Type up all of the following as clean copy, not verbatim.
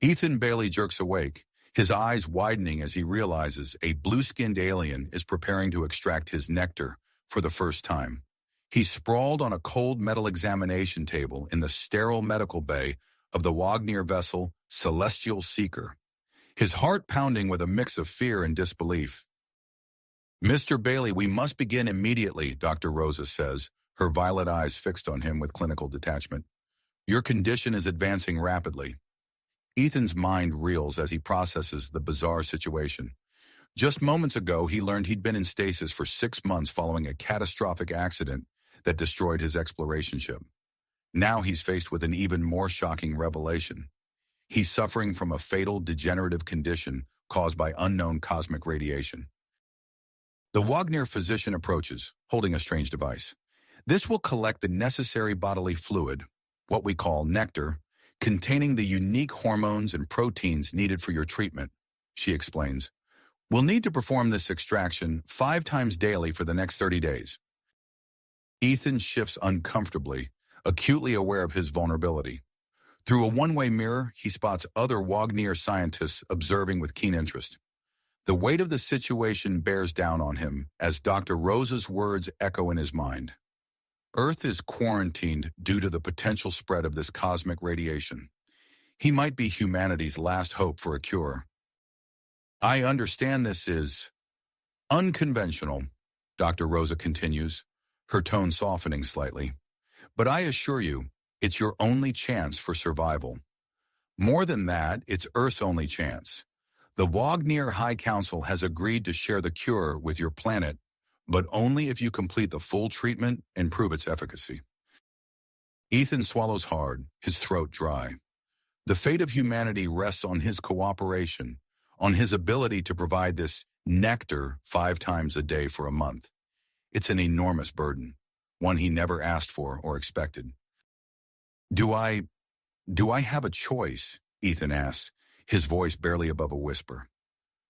Ethan Bailey jerks awake, his eyes widening as he realizes a blue-skinned alien is preparing to extract his nectar for the first time. He's sprawled on a cold metal examination table in the sterile medical bay of the Wagner vessel Celestial Seeker, his heart pounding with a mix of fear and disbelief. "Mr. Bailey, we must begin immediately," Dr. Rosa says, her violet eyes fixed on him with clinical detachment. "Your condition is advancing rapidly." Ethan's mind reels as he processes the bizarre situation. Just moments ago, he learned he'd been in stasis for 6 months following a catastrophic accident that destroyed his exploration ship. Now he's faced with an even more shocking revelation. He's suffering from a fatal degenerative condition caused by unknown cosmic radiation. The Wagner physician approaches, holding a strange device. This will collect the necessary bodily fluid, what we call nectar, containing the unique hormones and proteins needed for your treatment, she explains. "We'll need to perform this extraction 5 times daily for the next 30 days. Ethan shifts uncomfortably, acutely aware of his vulnerability. Through a one-way mirror, he spots other Wagner scientists observing with keen interest. The weight of the situation bears down on him as Dr. Rosa's words echo in his mind. Earth is quarantined due to the potential spread of this cosmic radiation. He might be humanity's last hope for a cure. "I understand this is unconventional," Dr. Rosa continues, her tone softening slightly. "But I assure you, it's your only chance for survival. More than that, it's Earth's only chance. The Wagner High Council has agreed to share the cure with your planet, but only if you complete the full treatment and prove its efficacy." Ethan swallows hard, his throat dry. The fate of humanity rests on his cooperation, on his ability to provide this nectar 5 times a day for a month. It's an enormous burden, one he never asked for or expected. Do I have a choice?" Ethan asks, his voice barely above a whisper.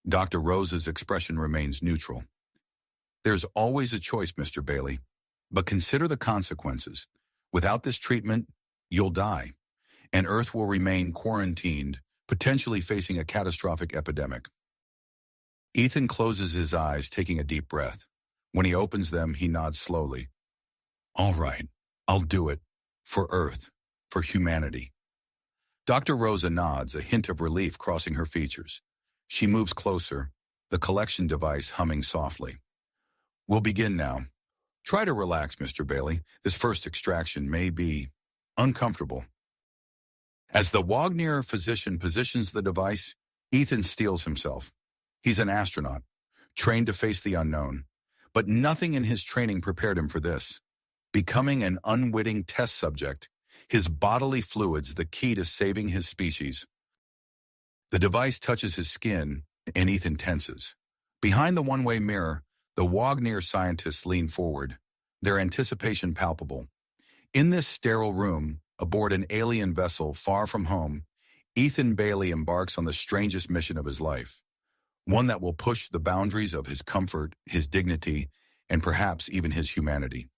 Dr. Rosa's expression remains neutral. "There's always a choice, Mr. Bailey, but consider the consequences. Without this treatment, you'll die, and Earth will remain quarantined, potentially facing a catastrophic epidemic." Ethan closes his eyes, taking a deep breath. When he opens them, he nods slowly. "All right, I'll do it. For Earth, for humanity." Dr. Rosa nods, a hint of relief crossing her features. She moves closer, the collection device humming softly. "We'll begin now. Try to relax, Mr. Bailey. This first extraction may be uncomfortable." As the Wagner physician positions the device, Ethan steels himself. He's an astronaut, trained to face the unknown, but nothing in his training prepared him for this. Becoming an unwitting test subject, his bodily fluids the key to saving his species. The device touches his skin, and Ethan tenses. Behind the one-way mirror, the Wagner scientists lean forward, their anticipation palpable. In this sterile room, aboard an alien vessel far from home, Ethan Bailey embarks on the strangest mission of his life, one that will push the boundaries of his comfort, his dignity, and perhaps even his humanity.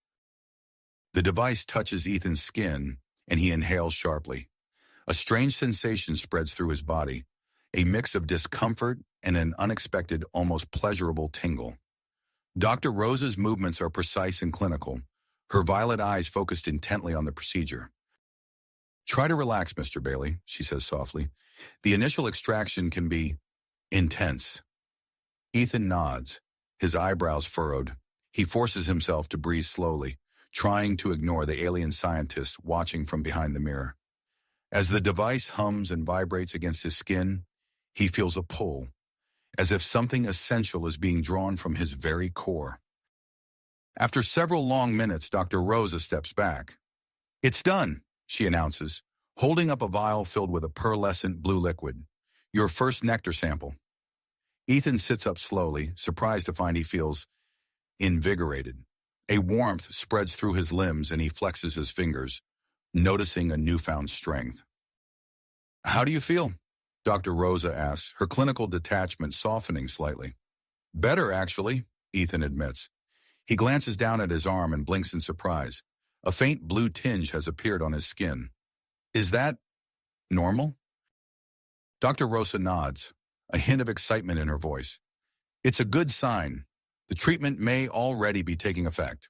The device touches Ethan's skin, and he inhales sharply. A strange sensation spreads through his body, a mix of discomfort and an unexpected, almost pleasurable tingle. Dr. Rosa's movements are precise and clinical, her violet eyes focused intently on the procedure. "Try to relax, Mr. Bailey," she says softly. "The initial extraction can be intense." Ethan nods, his eyebrows furrowed. He forces himself to breathe slowly, trying to ignore the alien scientist watching from behind the mirror. As the device hums and vibrates against his skin, he feels a pull, as if something essential is being drawn from his very core. After several long minutes, Dr. Rosa steps back. "It's done," she announces, holding up a vial filled with a pearlescent blue liquid. "Your first nectar sample." Ethan sits up slowly, surprised to find he feels invigorated. A warmth spreads through his limbs and he flexes his fingers, noticing a newfound strength. "How do you feel?" Dr. Rosa asks, her clinical detachment softening slightly. "Better, actually," Ethan admits. He glances down at his arm and blinks in surprise. A faint blue tinge has appeared on his skin. "Is that normal?" Dr. Rosa nods, a hint of excitement in her voice. It's a good sign. The treatment may already be taking effect.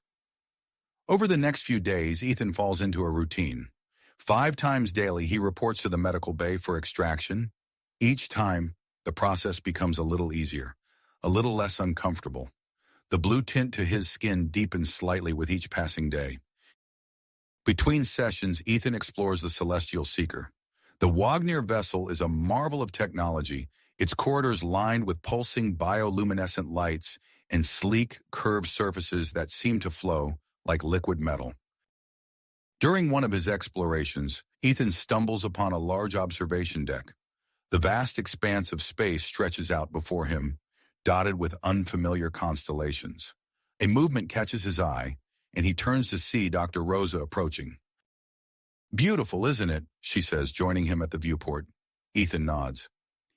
Over the next few days, Ethan falls into a routine. 5 times daily, he reports to the medical bay for extraction. Each time, the process becomes a little easier, a little less uncomfortable. The blue tint to his skin deepens slightly with each passing day. Between sessions, Ethan explores the celestial seeker. The Wagner vessel is a marvel of technology, its corridors lined with pulsing bioluminescent lights and sleek, curved surfaces that seem to flow like liquid metal. During one of his explorations, Ethan stumbles upon a large observation deck. The vast expanse of space stretches out before him, dotted with unfamiliar constellations. A movement catches his eye, and he turns to see Dr. Rosa approaching. "Beautiful, isn't it?" she says, joining him at the viewport. Ethan nods.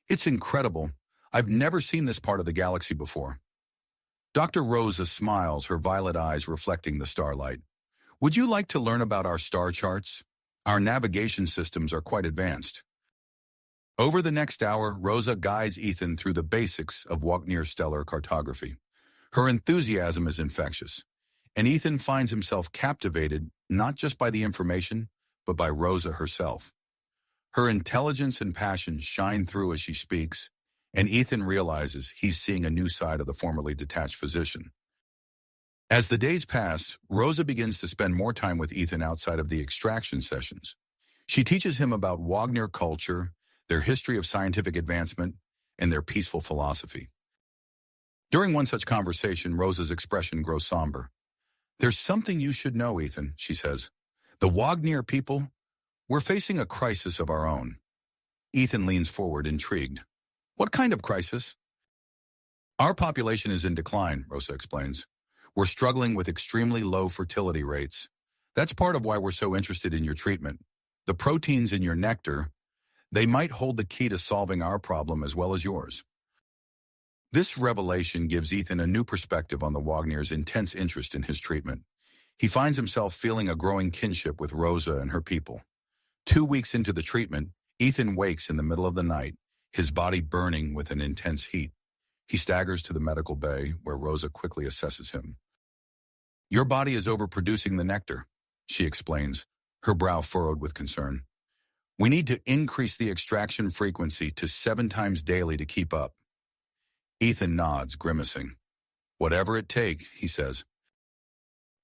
"It's incredible. I've never seen this part of the galaxy before." Dr. Rosa smiles, her violet eyes reflecting the starlight. "Would you like to learn about our star charts? Our navigation systems are quite advanced." Over the next hour, Rosa guides Ethan through the basics of Wagner stellar cartography. Her enthusiasm is infectious, and Ethan finds himself captivated not just by the information, but by Rosa herself. Her intelligence and passion shine through as she speaks, and Ethan realizes he's seeing a new side of the formerly detached physician. As the days pass, Rosa begins to spend more time with Ethan outside of the extraction sessions. She teaches him about Wagner culture, their history of scientific advancement, and their peaceful philosophy. During one such conversation, Rosa's expression grows somber. "There's something you should know, Ethan," she says. "The Wagner people, we're facing a crisis of our own." Ethan leans forward, intrigued. "What kind of crisis?" "Our population is in decline," Rosa explains. "We're struggling with extremely low fertility rates. That's part of why we're so interested in your treatment. The proteins in your nectar, they might hold the key to solving our problem as well as yours." This revelation gives Ethan a new perspective on the Wagner's intense interest in his treatment. He finds himself feeling a growing kinship with Rosa and her people. 2 weeks into the treatment, Ethan wakes in the middle of the night, his body burning with an intense heat. He staggers to the medical bay, where Rosa quickly assesses him. "Your body is overproducing the nectar," she explains, her brow furrowed with concern. "We need to increase the extraction frequency to 7 times daily to keep up." Ethan nods, grimacing. "Whatever it take," he says.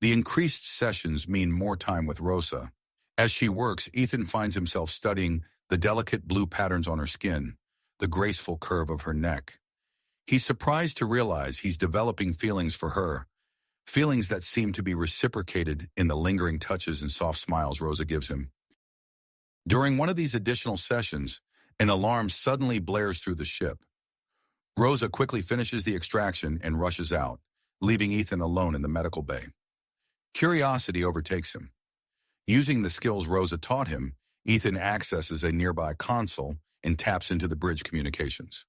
The increased sessions mean more time with Rosa. As she works, Ethan finds himself studying the delicate blue patterns on her skin, the graceful curve of her neck. He's surprised to realize he's developing feelings for her, feelings that seem to be reciprocated in the lingering touches and soft smiles Rosa gives him. During one of these additional sessions, an alarm suddenly blares through the ship. Rosa quickly finishes the extraction and rushes out, leaving Ethan alone in the medical bay. Curiosity overtakes him. Using the skills Rosa taught him, Ethan accesses a nearby console and taps into the bridge communications.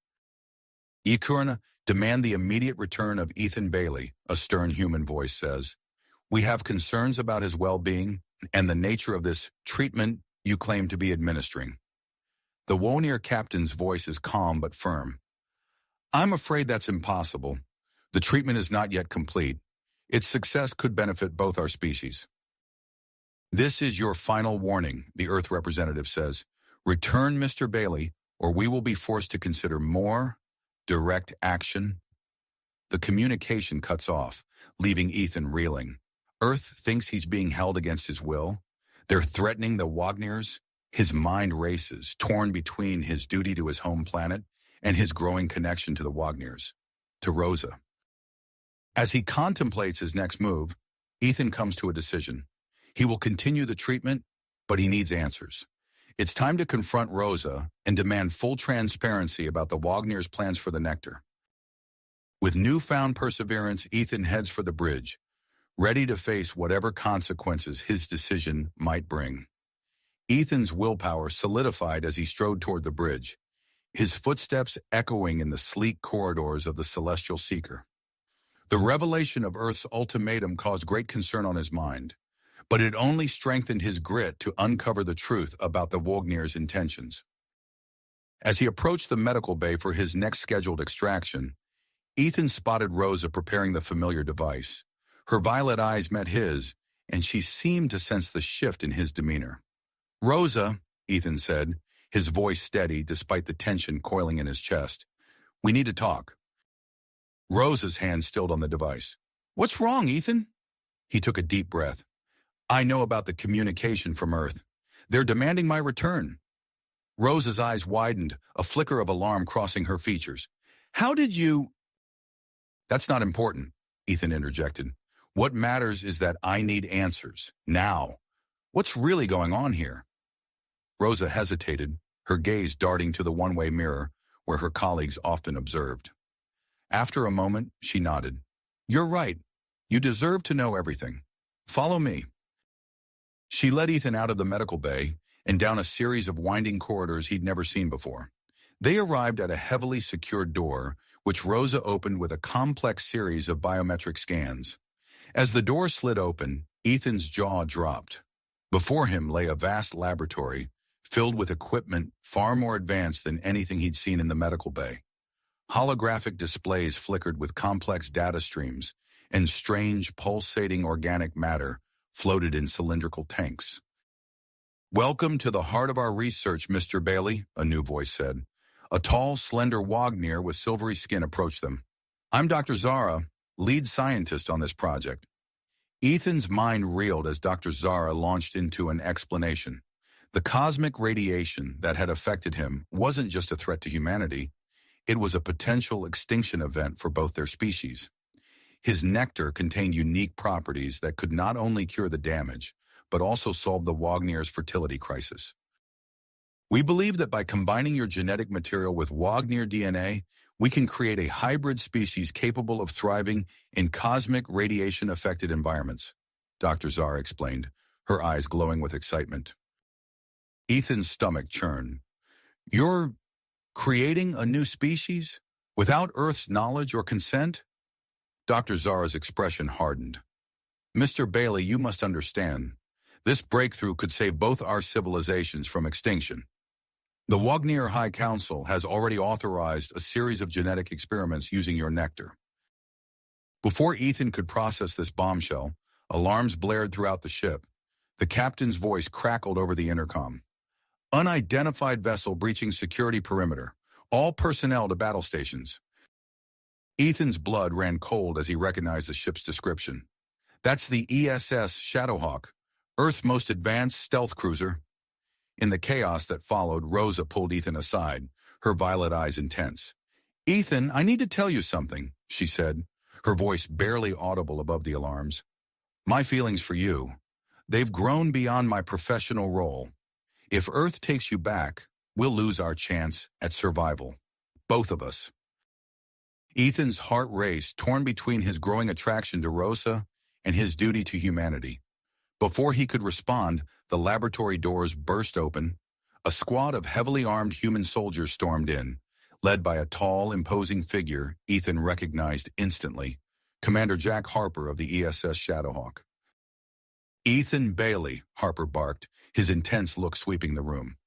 "Ikurna, demand the immediate return of Ethan Bailey," a stern human voice says. "We have concerns about his well-being and the nature of this treatment you claim to be administering." The Wonier captain's voice is calm but firm. "I'm afraid that's impossible. The treatment is not yet complete. Its success could benefit both our species." "This is your final warning," the Earth representative says. "Return Mr. Bailey, or we will be forced to consider more direct action." The communication cuts off, leaving Ethan reeling. Earth thinks he's being held against his will. They're threatening the Wagners. His mind races, torn between his duty to his home planet and his growing connection to the Wagners, to Rosa. As he contemplates his next move, Ethan comes to a decision. He will continue the treatment, but he needs answers. It's time to confront Rosa and demand full transparency about the Wagner's plans for the nectar. With newfound perseverance, Ethan heads for the bridge, ready to face whatever consequences his decision might bring. Ethan's willpower solidified as he strode toward the bridge, his footsteps echoing in the sleek corridors of the celestial seeker. The revelation of Earth's ultimatum caused great concern on his mind, but it only strengthened his grit to uncover the truth about the Wagner's intentions. As he approached the medical bay for his next scheduled extraction, Ethan spotted Rosa preparing the familiar device. Her violet eyes met his, and she seemed to sense the shift in his demeanor. "Rosa," Ethan said, his voice steady despite the tension coiling in his chest. "We need to talk." Rosa's hand stilled on the device. "What's wrong, Ethan?" He took a deep breath. "I know about the communication from Earth. They're demanding my return." Rosa's eyes widened, a flicker of alarm crossing her features. "How did you—" "That's not important," Ethan interjected. "What matters is that I need answers, now. What's really going on here?" Rosa hesitated, her gaze darting to the one-way mirror where her colleagues often observed. After a moment, she nodded. "You're right. You deserve to know everything. Follow me." She led Ethan out of the medical bay and down a series of winding corridors he'd never seen before. They arrived at a heavily secured door, which Rosa opened with a complex series of biometric scans. As the door slid open, Ethan's jaw dropped. Before him lay a vast laboratory, filled with equipment far more advanced than anything he'd seen in the medical bay. Holographic displays flickered with complex data streams, and strange, pulsating organic matter floated in cylindrical tanks. "Welcome to the heart of our research, Mr. Bailey," a new voice said. A tall, slender Wagner with silvery skin approached them. "I'm Dr. Zara, lead scientist on this project." Ethan's mind reeled as Dr. Zara launched into an explanation. The cosmic radiation that had affected him wasn't just a threat to humanity. It was a potential extinction event for both their species. His nectar contained unique properties that could not only cure the damage, but also solve the Wagner's fertility crisis. "We believe that by combining your genetic material with Wagner DNA, we can create a hybrid species capable of thriving in cosmic radiation-affected environments," Dr. Zara explained, her eyes glowing with excitement. Ethan's stomach churned. "You're creating a new species? Without Earth's knowledge or consent?" Dr. Zara's expression hardened. "Mr. Bailey, you must understand. This breakthrough could save both our civilizations from extinction. The Wagner High Council has already authorized a series of genetic experiments using your nectar." Before Ethan could process this bombshell, alarms blared throughout the ship. The captain's voice crackled over the intercom. "Unidentified vessel breaching security perimeter. All personnel to battle stations." Ethan's blood ran cold as he recognized the ship's description. "That's the ESS Shadowhawk, Earth's most advanced stealth cruiser." In the chaos that followed, Rosa pulled Ethan aside, her violet eyes intense. "Ethan, I need to tell you something," she said, her voice barely audible above the alarms. "My feelings for you, they've grown beyond my professional role. If Earth takes you back, we'll lose our chance at survival. Both of us." Ethan's heart raced, torn between his growing attraction to Rosa and his duty to humanity. Before he could respond, the laboratory doors burst open. A squad of heavily armed human soldiers stormed in, led by a tall, imposing figure Ethan recognized instantly, Commander Jack Harper of the ESS Shadowhawk. "Ethan Bailey," Harper barked, his intense look sweeping the room.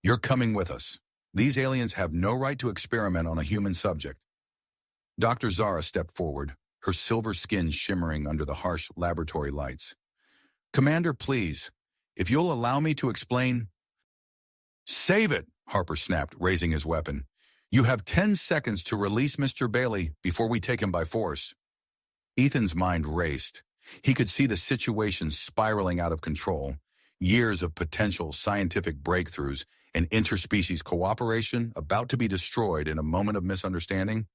"You're coming with us. These aliens have no right to experiment on a human subject." Dr. Zara stepped forward, her silver skin shimmering under the harsh laboratory lights. "Commander, please, if you'll allow me to explain—" "Save it," Harper snapped, raising his weapon. "You have 10 seconds to release Mr. Bailey before we take him by force." Ethan's mind raced. He could see the situation spiraling out of control, years of potential scientific breakthroughs and interspecies cooperation about to be destroyed in a moment of misunderstanding.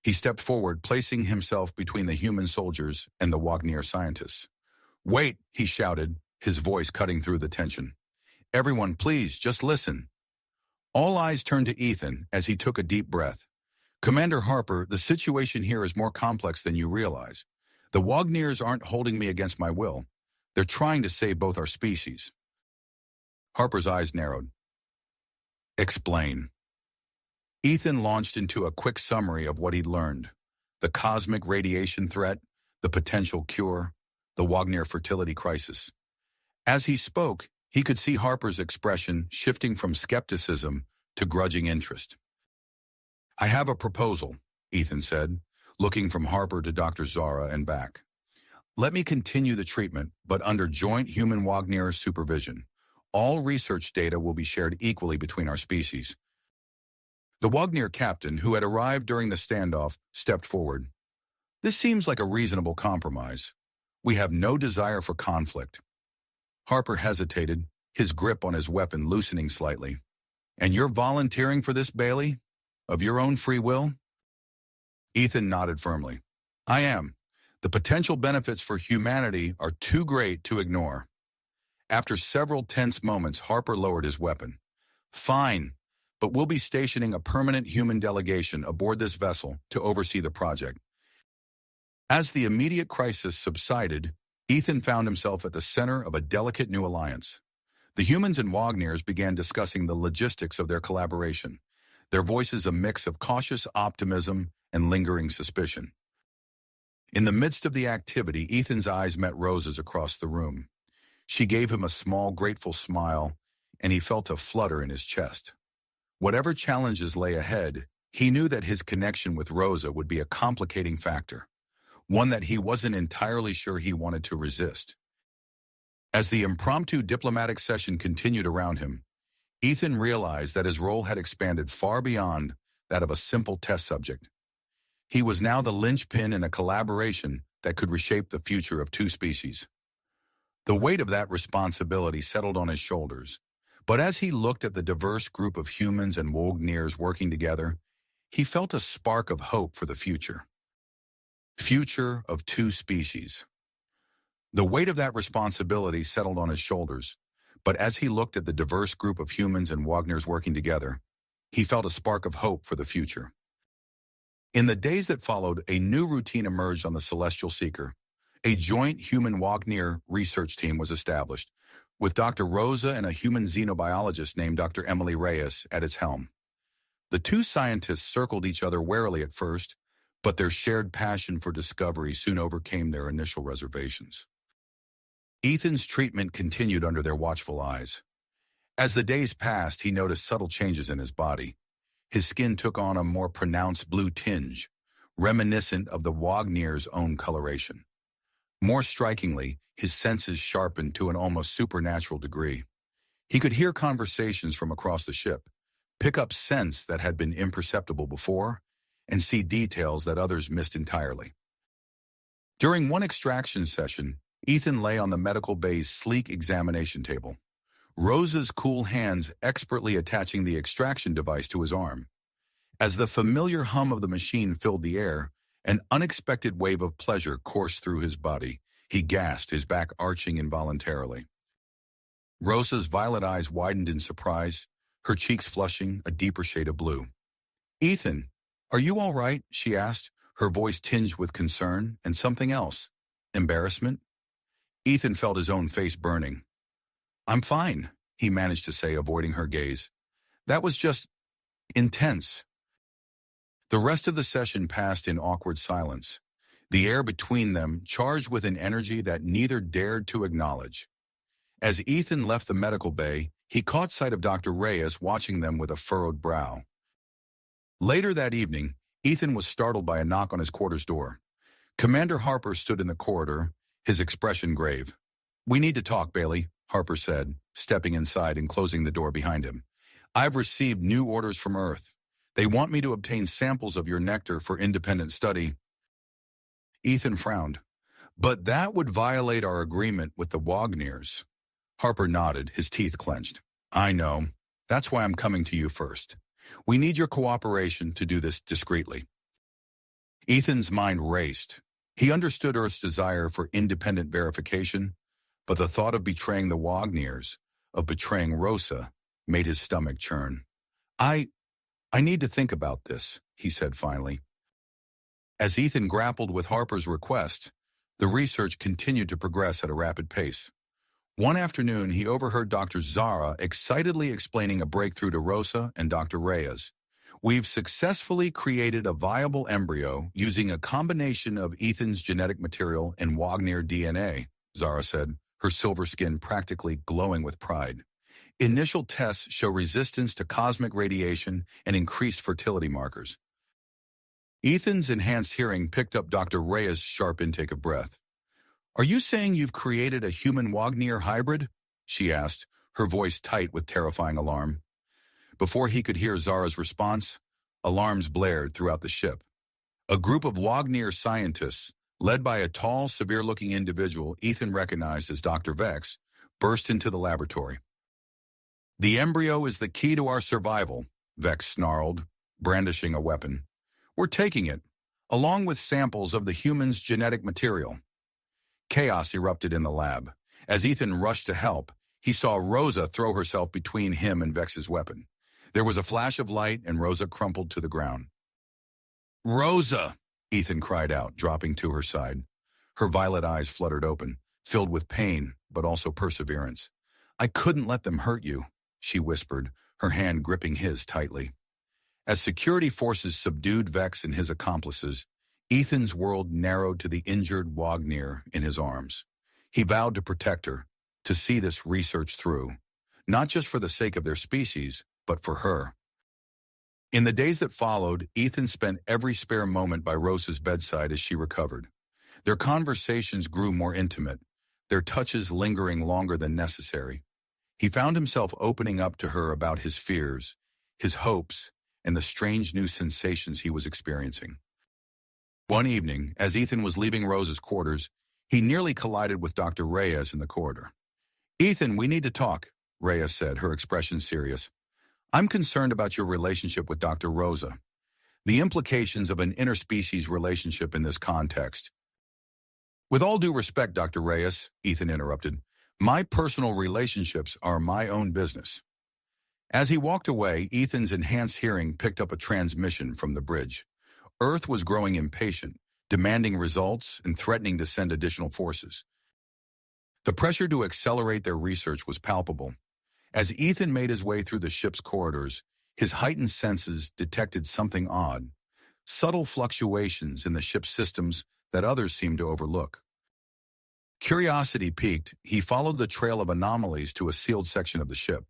He stepped forward, placing himself between the human soldiers and the Wagner scientists. "Wait," he shouted, his voice cutting through the tension. "Everyone, please, just listen." All eyes turned to Ethan as he took a deep breath. "Commander Harper, the situation here is more complex than you realize. The Wagners aren't holding me against my will. They're trying to save both our species." Harper's eyes narrowed. "Explain." Ethan launched into a quick summary of what he'd learned: the cosmic radiation threat, the potential cure, the Wagner fertility crisis. As he spoke, he could see Harper's expression shifting from skepticism to grudging interest. "I have a proposal," Ethan said, looking from Harper to Dr. Zara and back. "Let me continue the treatment, but under joint human-Wagner supervision. All research data will be shared equally between our species." The Wagner captain, who had arrived during the standoff, stepped forward. "This seems like a reasonable compromise. We have no desire for conflict." Harper hesitated, his grip on his weapon loosening slightly. "And you're volunteering for this, Bailey? Of your own free will?" Ethan nodded firmly. "I am. The potential benefits for humanity are too great to ignore." After several tense moments, Harper lowered his weapon. "Fine, but we'll be stationing a permanent human delegation aboard this vessel to oversee the project." As the immediate crisis subsided, Ethan found himself at the center of a delicate new alliance. The humans and Wagners began discussing the logistics of their collaboration, their voices a mix of cautious optimism and lingering suspicion. In the midst of the activity, Ethan's eyes met Rosa's across the room. She gave him a small, grateful smile, and he felt a flutter in his chest. Whatever challenges lay ahead, he knew that his connection with Rosa would be a complicating factor, one that he wasn't entirely sure he wanted to resist. As the impromptu diplomatic session continued around him, Ethan realized that his role had expanded far beyond that of a simple test subject. He was now the linchpin in a collaboration that could reshape the future of two species. The weight of that responsibility settled on his shoulders, but as he looked at the diverse group of humans and Wagners working together, he felt a spark of hope for the future. Future of two species. The weight of that responsibility settled on his shoulders, but as he looked at the diverse group of humans and Wagners working together, he felt a spark of hope for the future. In the days that followed, a new routine emerged on the Celestial Seeker. A joint human-Wagner research team was established, with Dr. Rosa and a human xenobiologist named Dr. Emily Reyes at its helm. The two scientists circled each other warily at first, but their shared passion for discovery soon overcame their initial reservations. Ethan's treatment continued under their watchful eyes. As the days passed, he noticed subtle changes in his body. His skin took on a more pronounced blue tinge, reminiscent of the Wagner's own coloration. More strikingly, his senses sharpened to an almost supernatural degree. He could hear conversations from across the ship, pick up scents that had been imperceptible before, and see details that others missed entirely. During one extraction session, Ethan lay on the medical bay's sleek examination table, Rosa's cool hands expertly attaching the extraction device to his arm. As the familiar hum of the machine filled the air, an unexpected wave of pleasure coursed through his body. He gasped, his back arching involuntarily. Rosa's violet eyes widened in surprise, her cheeks flushing a deeper shade of blue. "Ethan, are you all right?" she asked, her voice tinged with concern and something else, embarrassment. Ethan felt his own face burning. "I'm fine," he managed to say, avoiding her gaze. "That was just intense." The rest of the session passed in awkward silence, the air between them charged with an energy that neither dared to acknowledge. As Ethan left the medical bay, he caught sight of Dr. Reyes watching them with a furrowed brow. Later that evening, Ethan was startled by a knock on his quarters door. Commander Harper stood in the corridor, his expression grave. "We need to talk, Bailey," Harper said, stepping inside and closing the door behind him. "I've received new orders from Earth. They want me to obtain samples of your nectar for independent study." Ethan frowned. "But that would violate our agreement with the Wagners." Harper nodded, his teeth clenched. "I know. That's why I'm coming to you first. We need your cooperation to do this discreetly." Ethan's mind raced. He understood Earth's desire for independent verification, but the thought of betraying the Wagners, of betraying Rosa, made his stomach churn. I need to think about this," he said finally. As Ethan grappled with Harper's request, the research continued to progress at a rapid pace. One afternoon, he overheard Dr. Zara excitedly explaining a breakthrough to Rosa and Dr. Reyes. "We've successfully created a viable embryo using a combination of Ethan's genetic material and Wagner DNA," Zara said, her silver skin practically glowing with pride. Initial tests show resistance to cosmic radiation and increased fertility markers. Ethan's enhanced hearing picked up Dr. Reyes' sharp intake of breath. "Are you saying you've created a human Wagner hybrid?" she asked, her voice tight with terrifying alarm. Before he could hear Zara's response, alarms blared throughout the ship. A group of Wagner scientists, led by a tall, severe-looking individual Ethan recognized as Dr. Vex, burst into the laboratory. "The embryo is the key to our survival," Vex snarled, brandishing a weapon. "We're taking it, along with samples of the human's genetic material." Chaos erupted in the lab. As Ethan rushed to help, he saw Rosa throw herself between him and Vex's weapon. There was a flash of light, and Rosa crumpled to the ground. "Rosa!" Ethan cried out, dropping to her side. Her violet eyes fluttered open, filled with pain, but also perseverance. "I couldn't let them hurt you," she whispered, her hand gripping his tightly. As security forces subdued Vex and his accomplices, Ethan's world narrowed to the injured Wagner in his arms. He vowed to protect her, to see this research through, not just for the sake of their species, but for her. In the days that followed, Ethan spent every spare moment by Rosa's bedside as she recovered. Their conversations grew more intimate, their touches lingering longer than necessary. He found himself opening up to her about his fears, his hopes, and the strange new sensations he was experiencing. One evening, as Ethan was leaving Rosa's quarters, he nearly collided with Dr. Reyes in the corridor. "Ethan, we need to talk," Reyes said, her expression serious. "I'm concerned about your relationship with Dr. Rosa. The implications of an interspecies relationship in this context." "With all due respect, Dr. Reyes," Ethan interrupted, "my personal relationships are my own business." As he walked away, Ethan's enhanced hearing picked up a transmission from the bridge. Earth was growing impatient, demanding results and threatening to send additional forces. The pressure to accelerate their research was palpable. As Ethan made his way through the ship's corridors, his heightened senses detected something odd, subtle fluctuations in the ship's systems that others seemed to overlook. Curiosity piqued, he followed the trail of anomalies to a sealed section of the ship.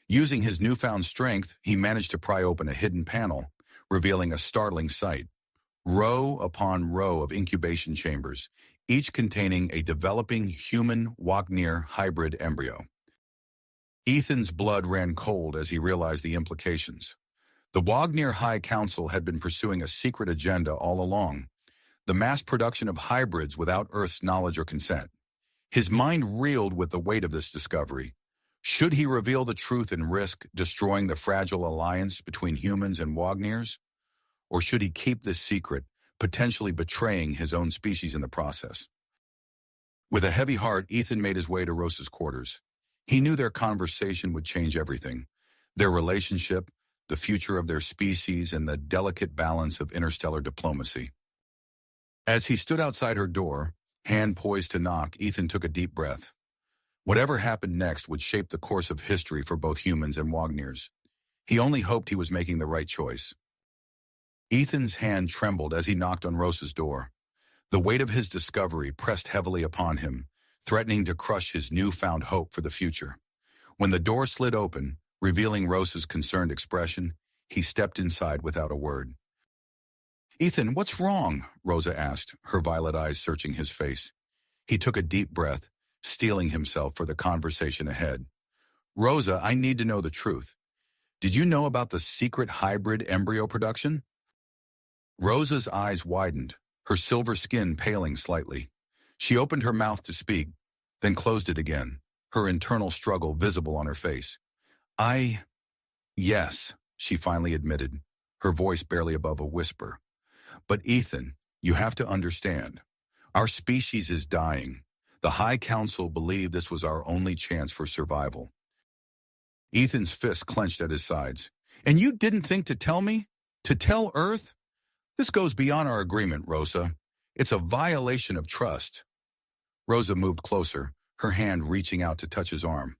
Using his newfound strength, he managed to pry open a hidden panel, revealing a startling sight. Row upon row of incubation chambers, each containing a developing human Wagner hybrid embryo. Ethan's blood ran cold as he realized the implications. The Wagner High Council had been pursuing a secret agenda all along, the mass production of hybrids without Earth's knowledge or consent. His mind reeled with the weight of this discovery. Should he reveal the truth and risk destroying the fragile alliance between humans and Wagners? Or should he keep this secret, potentially betraying his own species in the process? With a heavy heart, Ethan made his way to Rosa's quarters. He knew their conversation would change everything. Their relationship, the future of their species, and the delicate balance of interstellar diplomacy. As he stood outside her door, hand poised to knock, Ethan took a deep breath. Whatever happened next would shape the course of history for both humans and Wagners. He only hoped he was making the right choice. Ethan's hand trembled as he knocked on Rosa's door. The weight of his discovery pressed heavily upon him, threatening to crush his newfound hope for the future. When the door slid open, revealing Rosa's concerned expression, he stepped inside without a word. "Ethan, what's wrong?" Rosa asked, her violet eyes searching his face. He took a deep breath, steeling himself for the conversation ahead. "Rosa, I need to know the truth. Did you know about the secret hybrid embryo production?" Rosa's eyes widened, her silver skin paling slightly. She opened her mouth to speak, then closed it again, her internal struggle visible on her face. Yes, she finally admitted, her voice barely above a whisper. "But Ethan, you have to understand. Our species is dying. The High Council believed this was our only chance for survival." Ethan's fists clenched at his sides. "And you didn't think to tell me? To tell Earth? This goes beyond our agreement, Rosa. It's a violation of trust." Rosa moved closer, her hand reaching out to touch his arm.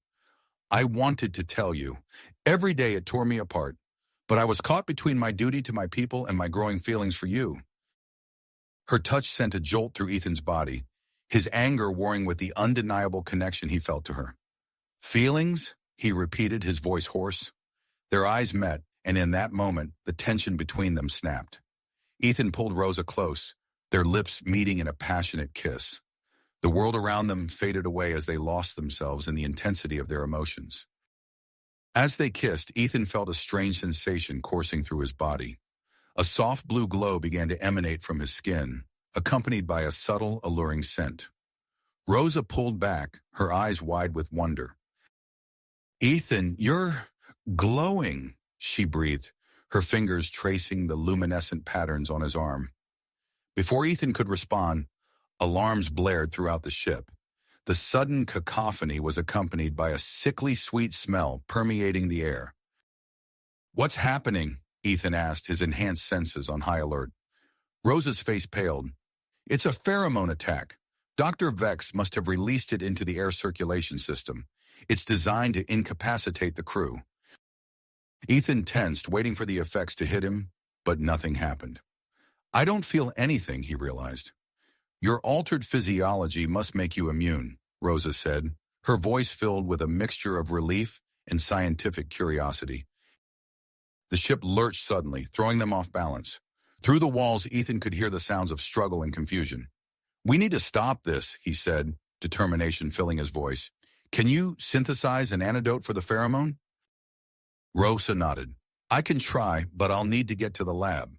"I wanted to tell you. Every day it tore me apart, but I was caught between my duty to my people and my growing feelings for you." Her touch sent a jolt through Ethan's body, his anger warring with the undeniable connection he felt to her. "Feelings?" he repeated, his voice hoarse. Their eyes met, and in that moment, the tension between them snapped. Ethan pulled Rosa close, their lips meeting in a passionate kiss. The world around them faded away as they lost themselves in the intensity of their emotions. As they kissed, Ethan felt a strange sensation coursing through his body. A soft blue glow began to emanate from his skin, accompanied by a subtle, alluring scent. Rosa pulled back, her eyes wide with wonder. "Ethan, you're glowing," she breathed, her fingers tracing the luminescent patterns on his arm. Before Ethan could respond, alarms blared throughout the ship. The sudden cacophony was accompanied by a sickly sweet smell permeating the air. "What's happening?" Ethan asked, his enhanced senses on high alert. Rosa's face paled. "It's a pheromone attack. Dr. Vex must have released it into the air circulation system. It's designed to incapacitate the crew." Ethan tensed, waiting for the effects to hit him, but nothing happened. "I don't feel anything," he realized. "Your altered physiology must make you immune," Rosa said, her voice filled with a mixture of relief and scientific curiosity. The ship lurched suddenly, throwing them off balance. Through the walls, Ethan could hear the sounds of struggle and confusion. "We need to stop this," he said, determination filling his voice. "Can you synthesize an antidote for the pheromone?" Rosa nodded. "I can try, but I'll need to get to the lab."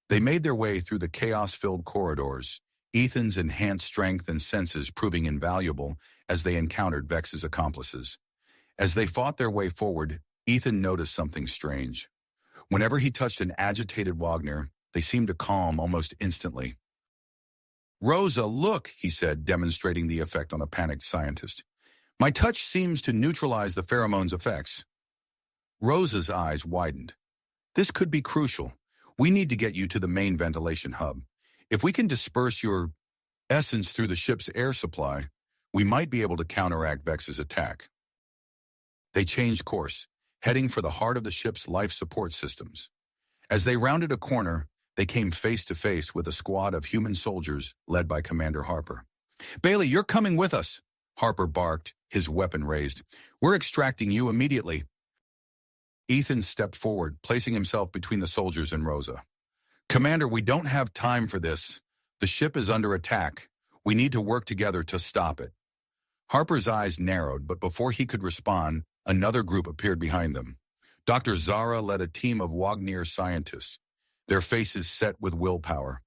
They made their way through the chaos-filled corridors, Ethan's enhanced strength and senses proving invaluable as they encountered Vex's accomplices. As they fought their way forward, Ethan noticed something strange. Whenever he touched an agitated Wagner, they seemed to calm almost instantly. "Rosa, look," he said, demonstrating the effect on a panicked scientist. "My touch seems to neutralize the pheromone's effects." Rosa's eyes widened. "This could be crucial. We need to get you to the main ventilation hub. If we can disperse your essence through the ship's air supply, we might be able to counteract Vex's attack." They changed course, heading for the heart of the ship's life support systems. As they rounded a corner, they came face to face with a squad of human soldiers led by Commander Harper. "Bailey, you're coming with us," Harper barked, his weapon raised. "We're extracting you immediately." Ethan stepped forward, placing himself between the soldiers and Rosa. "Commander, we don't have time for this. The ship is under attack. We need to work together to stop it." Harper's eyes narrowed, but before he could respond, another group appeared behind them. Dr. Zara led a team of Wagner scientists, their faces set with willpower.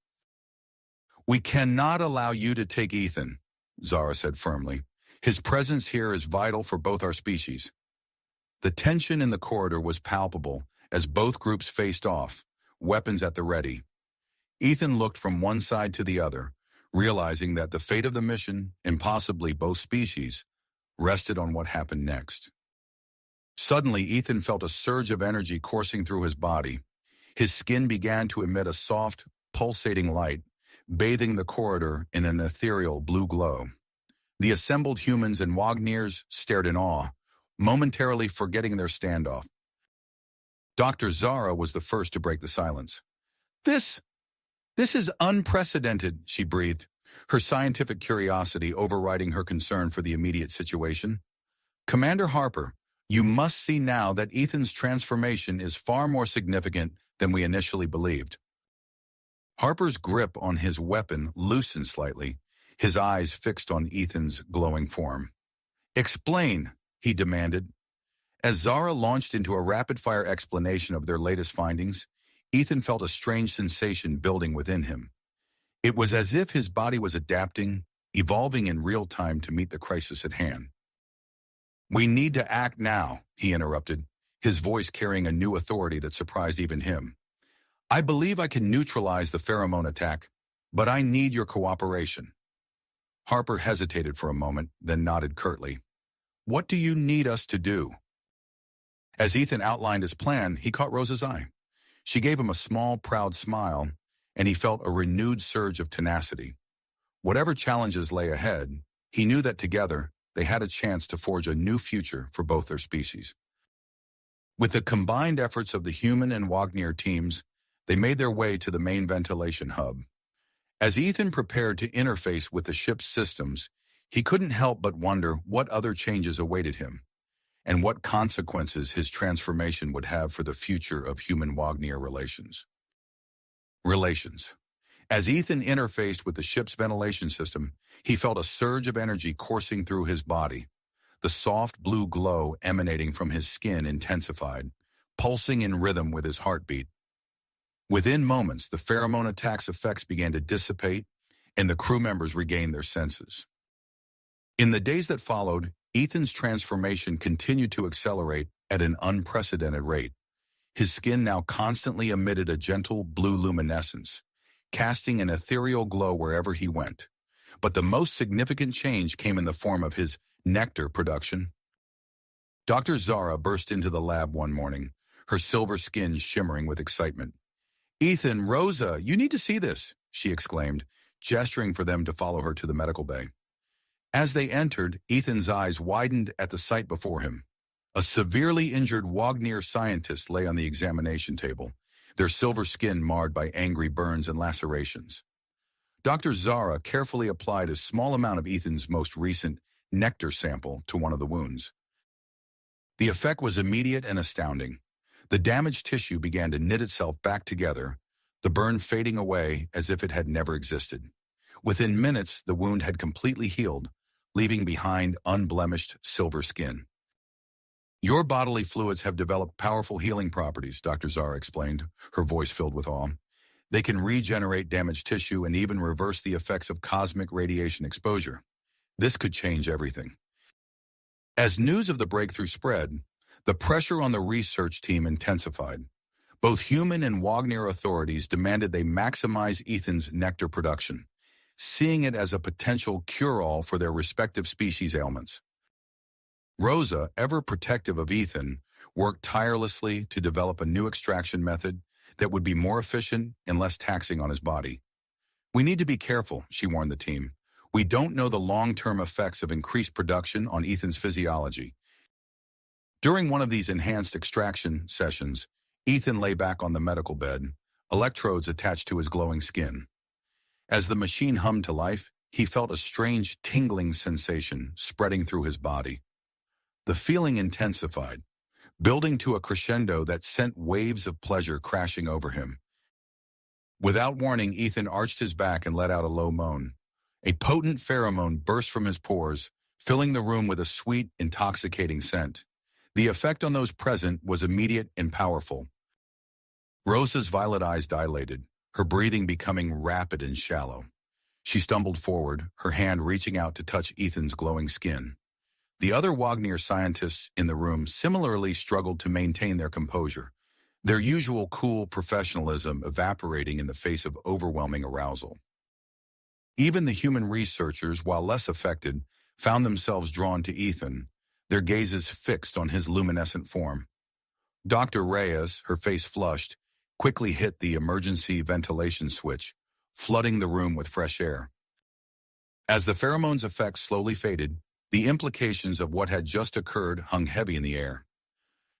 "We cannot allow you to take Ethan," Zara said firmly. "His presence here is vital for both our species." The tension in the corridor was palpable as both groups faced off, weapons at the ready. Ethan looked from one side to the other, realizing that the fate of the mission, and possibly both species, rested on what happened next. Suddenly, Ethan felt a surge of energy coursing through his body. His skin began to emit a soft, pulsating light, bathing the corridor in an ethereal blue glow. The assembled humans and Wagners stared in awe, momentarily forgetting their standoff. Dr. Zara was the first to break the silence. This is unprecedented," she breathed, her scientific curiosity overriding her concern for the immediate situation. "Commander Harper, you must see now that Ethan's transformation is far more significant than we initially believed." Harper's grip on his weapon loosened slightly, his eyes fixed on Ethan's glowing form. "Explain," he demanded. As Zara launched into a rapid-fire explanation of their latest findings, Ethan felt a strange sensation building within him. It was as if his body was adapting, evolving in real time to meet the crisis at hand. "We need to act now," he interrupted, his voice carrying a new authority that surprised even him. "I believe I can neutralize the pheromone attack, but I need your cooperation." Harper hesitated for a moment, then nodded curtly. "What do you need us to do?" As Ethan outlined his plan, he caught Rosa's eye. She gave him a small, proud smile, and he felt a renewed surge of tenacity. Whatever challenges lay ahead, he knew that together they had a chance to forge a new future for both their species. With the combined efforts of the human and Wagner teams, they made their way to the main ventilation hub. As Ethan prepared to interface with the ship's systems, he couldn't help but wonder what other changes awaited him. and what consequences his transformation would have for the future of human-Wagner relations. As Ethan interfaced with the ship's ventilation system, he felt a surge of energy coursing through his body. The soft blue glow emanating from his skin intensified, pulsing in rhythm with his heartbeat. Within moments, the pheromone attack's effects began to dissipate, and the crew members regained their senses. In the days that followed, Ethan's transformation continued to accelerate at an unprecedented rate. His skin now constantly emitted a gentle blue luminescence, casting an ethereal glow wherever he went. But the most significant change came in the form of his Nectar production. Dr. Zara burst into the lab one morning, her silver skin shimmering with excitement. "Ethan, Rosa, you need to see this," she exclaimed, gesturing for them to follow her to the medical bay. As they entered, Ethan's eyes widened at the sight before him. A severely injured Wagner scientist lay on the examination table, their silver skin marred by angry burns and lacerations. Dr. Zara carefully applied a small amount of Ethan's most recent Nectar sample to one of the wounds. The effect was immediate and astounding. The damaged tissue began to knit itself back together, the burn fading away as if it had never existed. Within minutes, the wound had completely healed, leaving behind unblemished silver skin. "Your bodily fluids have developed powerful healing properties," Dr. Zara explained, her voice filled with awe. "They can regenerate damaged tissue and even reverse the effects of cosmic radiation exposure. This could change everything." As news of the breakthrough spread, the pressure on the research team intensified. Both human and Wagner authorities demanded they maximize Ethan's Nectar production, seeing it as a potential cure-all for their respective species ailments. Rosa, ever protective of Ethan, worked tirelessly to develop a new extraction method that would be more efficient and less taxing on his body. "We need to be careful," she warned the team. "We don't know the long-term effects of increased production on Ethan's physiology." During one of these enhanced extraction sessions, Ethan lay back on the medical bed, electrodes attached to his glowing skin. As the machine hummed to life, he felt a strange tingling sensation spreading through his body. The feeling intensified, building to a crescendo that sent waves of pleasure crashing over him. Without warning, Ethan arched his back and let out a low moan. A potent pheromone burst from his pores, filling the room with a sweet, intoxicating scent. The effect on those present was immediate and powerful. Rosa's violet eyes dilated, her breathing becoming rapid and shallow. She stumbled forward, her hand reaching out to touch Ethan's glowing skin. The other Wagner scientists in the room similarly struggled to maintain their composure, their usual cool professionalism evaporating in the face of overwhelming arousal. Even the human researchers, while less affected, found themselves drawn to Ethan, their gazes fixed on his luminescent form. Dr. Reyes, her face flushed, quickly hit the emergency ventilation switch, flooding the room with fresh air. As the pheromone's effects slowly faded, the implications of what had just occurred hung heavy in the air.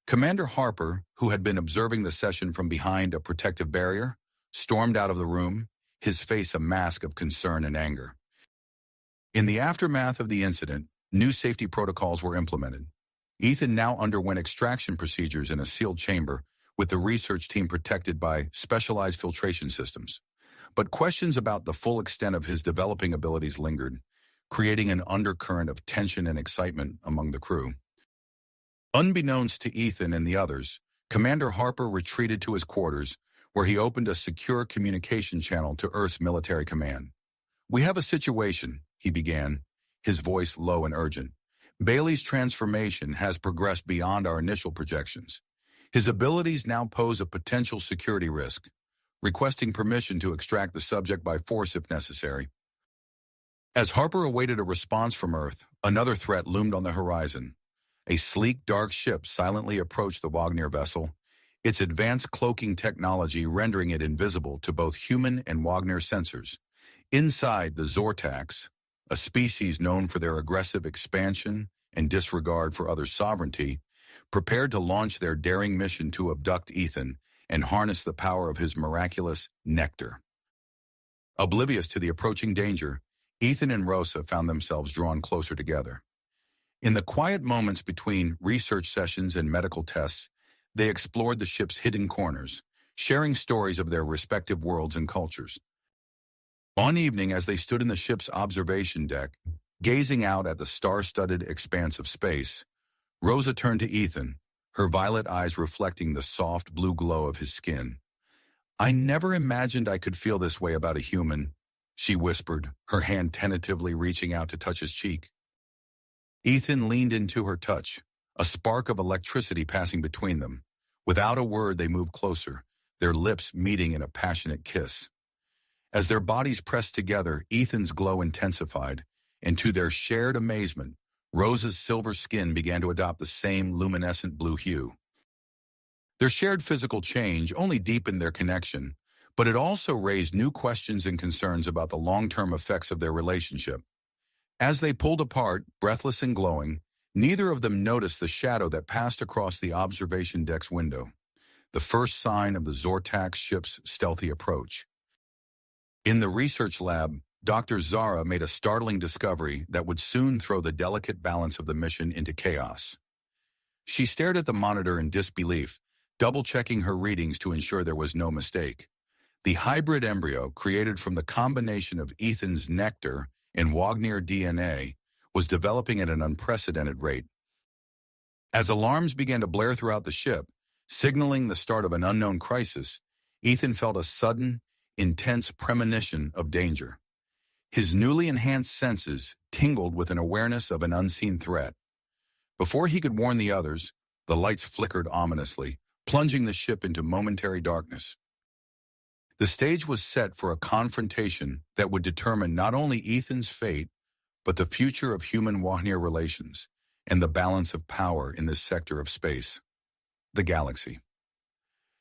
Commander Harper, who had been observing the session from behind a protective barrier, stormed out of the room, his face a mask of concern and anger. In the aftermath of the incident, new safety protocols were implemented. Ethan now underwent extraction procedures in a sealed chamber, with the research team protected by specialized filtration systems. But questions about the full extent of his developing abilities lingered, creating an undercurrent of tension and excitement among the crew. Unbeknownst to Ethan and the others, Commander Harper retreated to his quarters, where he opened a secure communication channel to Earth's military command. "We have a situation," he began, his voice low and urgent. "Bailey's transformation has progressed beyond our initial projections. His abilities now pose a potential security risk, requesting permission to extract the subject by force if necessary." As Harper awaited a response from Earth, another threat loomed on the horizon. A sleek, dark ship silently approached the Wagner vessel, its advanced cloaking technology rendering it invisible to both human and Wagner sensors. Inside, the Zortax, a species known for their aggressive expansion and disregard for other sovereignty, prepared to launch their daring mission to abduct Ethan and harness the power of his miraculous Nectar. Oblivious to the approaching danger, Ethan and Rosa found themselves drawn closer together. In the quiet moments between research sessions and medical tests, they explored the ship's hidden corners, sharing stories of their respective worlds and cultures. One evening, as they stood in the ship's observation deck, gazing out at the star-studded expanse of space, Rosa turned to Ethan, her violet eyes reflecting the soft blue glow of his skin. "I never imagined I could feel this way about a human," she whispered, her hand tentatively reaching out to touch his cheek. Ethan leaned into her touch, a spark of electricity passing between them. Without a word, they moved closer, their lips meeting in a passionate kiss. As their bodies pressed together, Ethan's glow intensified, and to their shared amazement, Rosa's silver skin began to adopt the same luminescent blue hue. Their shared physical change only deepened their connection, but it also raised new questions and concerns about the long-term effects of their relationship. As they pulled apart, breathless and glowing, neither of them noticed the shadow that passed across the observation deck's window, the first sign of the Zortax ship's stealthy approach. In the research lab, Dr. Zara made a startling discovery that would soon throw the delicate balance of the mission into chaos. She stared at the monitor in disbelief, double-checking her readings to ensure there was no mistake. The hybrid embryo, created from the combination of Ethan's Nectar and Wagner DNA, was developing at an unprecedented rate. As alarms began to blare throughout the ship, signaling the start of an unknown crisis, Ethan felt a sudden, intense premonition of danger. His newly enhanced senses tingled with an awareness of an unseen threat. Before he could warn the others, the lights flickered ominously, plunging the ship into momentary darkness. The stage was set for a confrontation that would determine not only Ethan's fate, but the future of human-Wagner relations and the balance of power in this sector of space, the galaxy.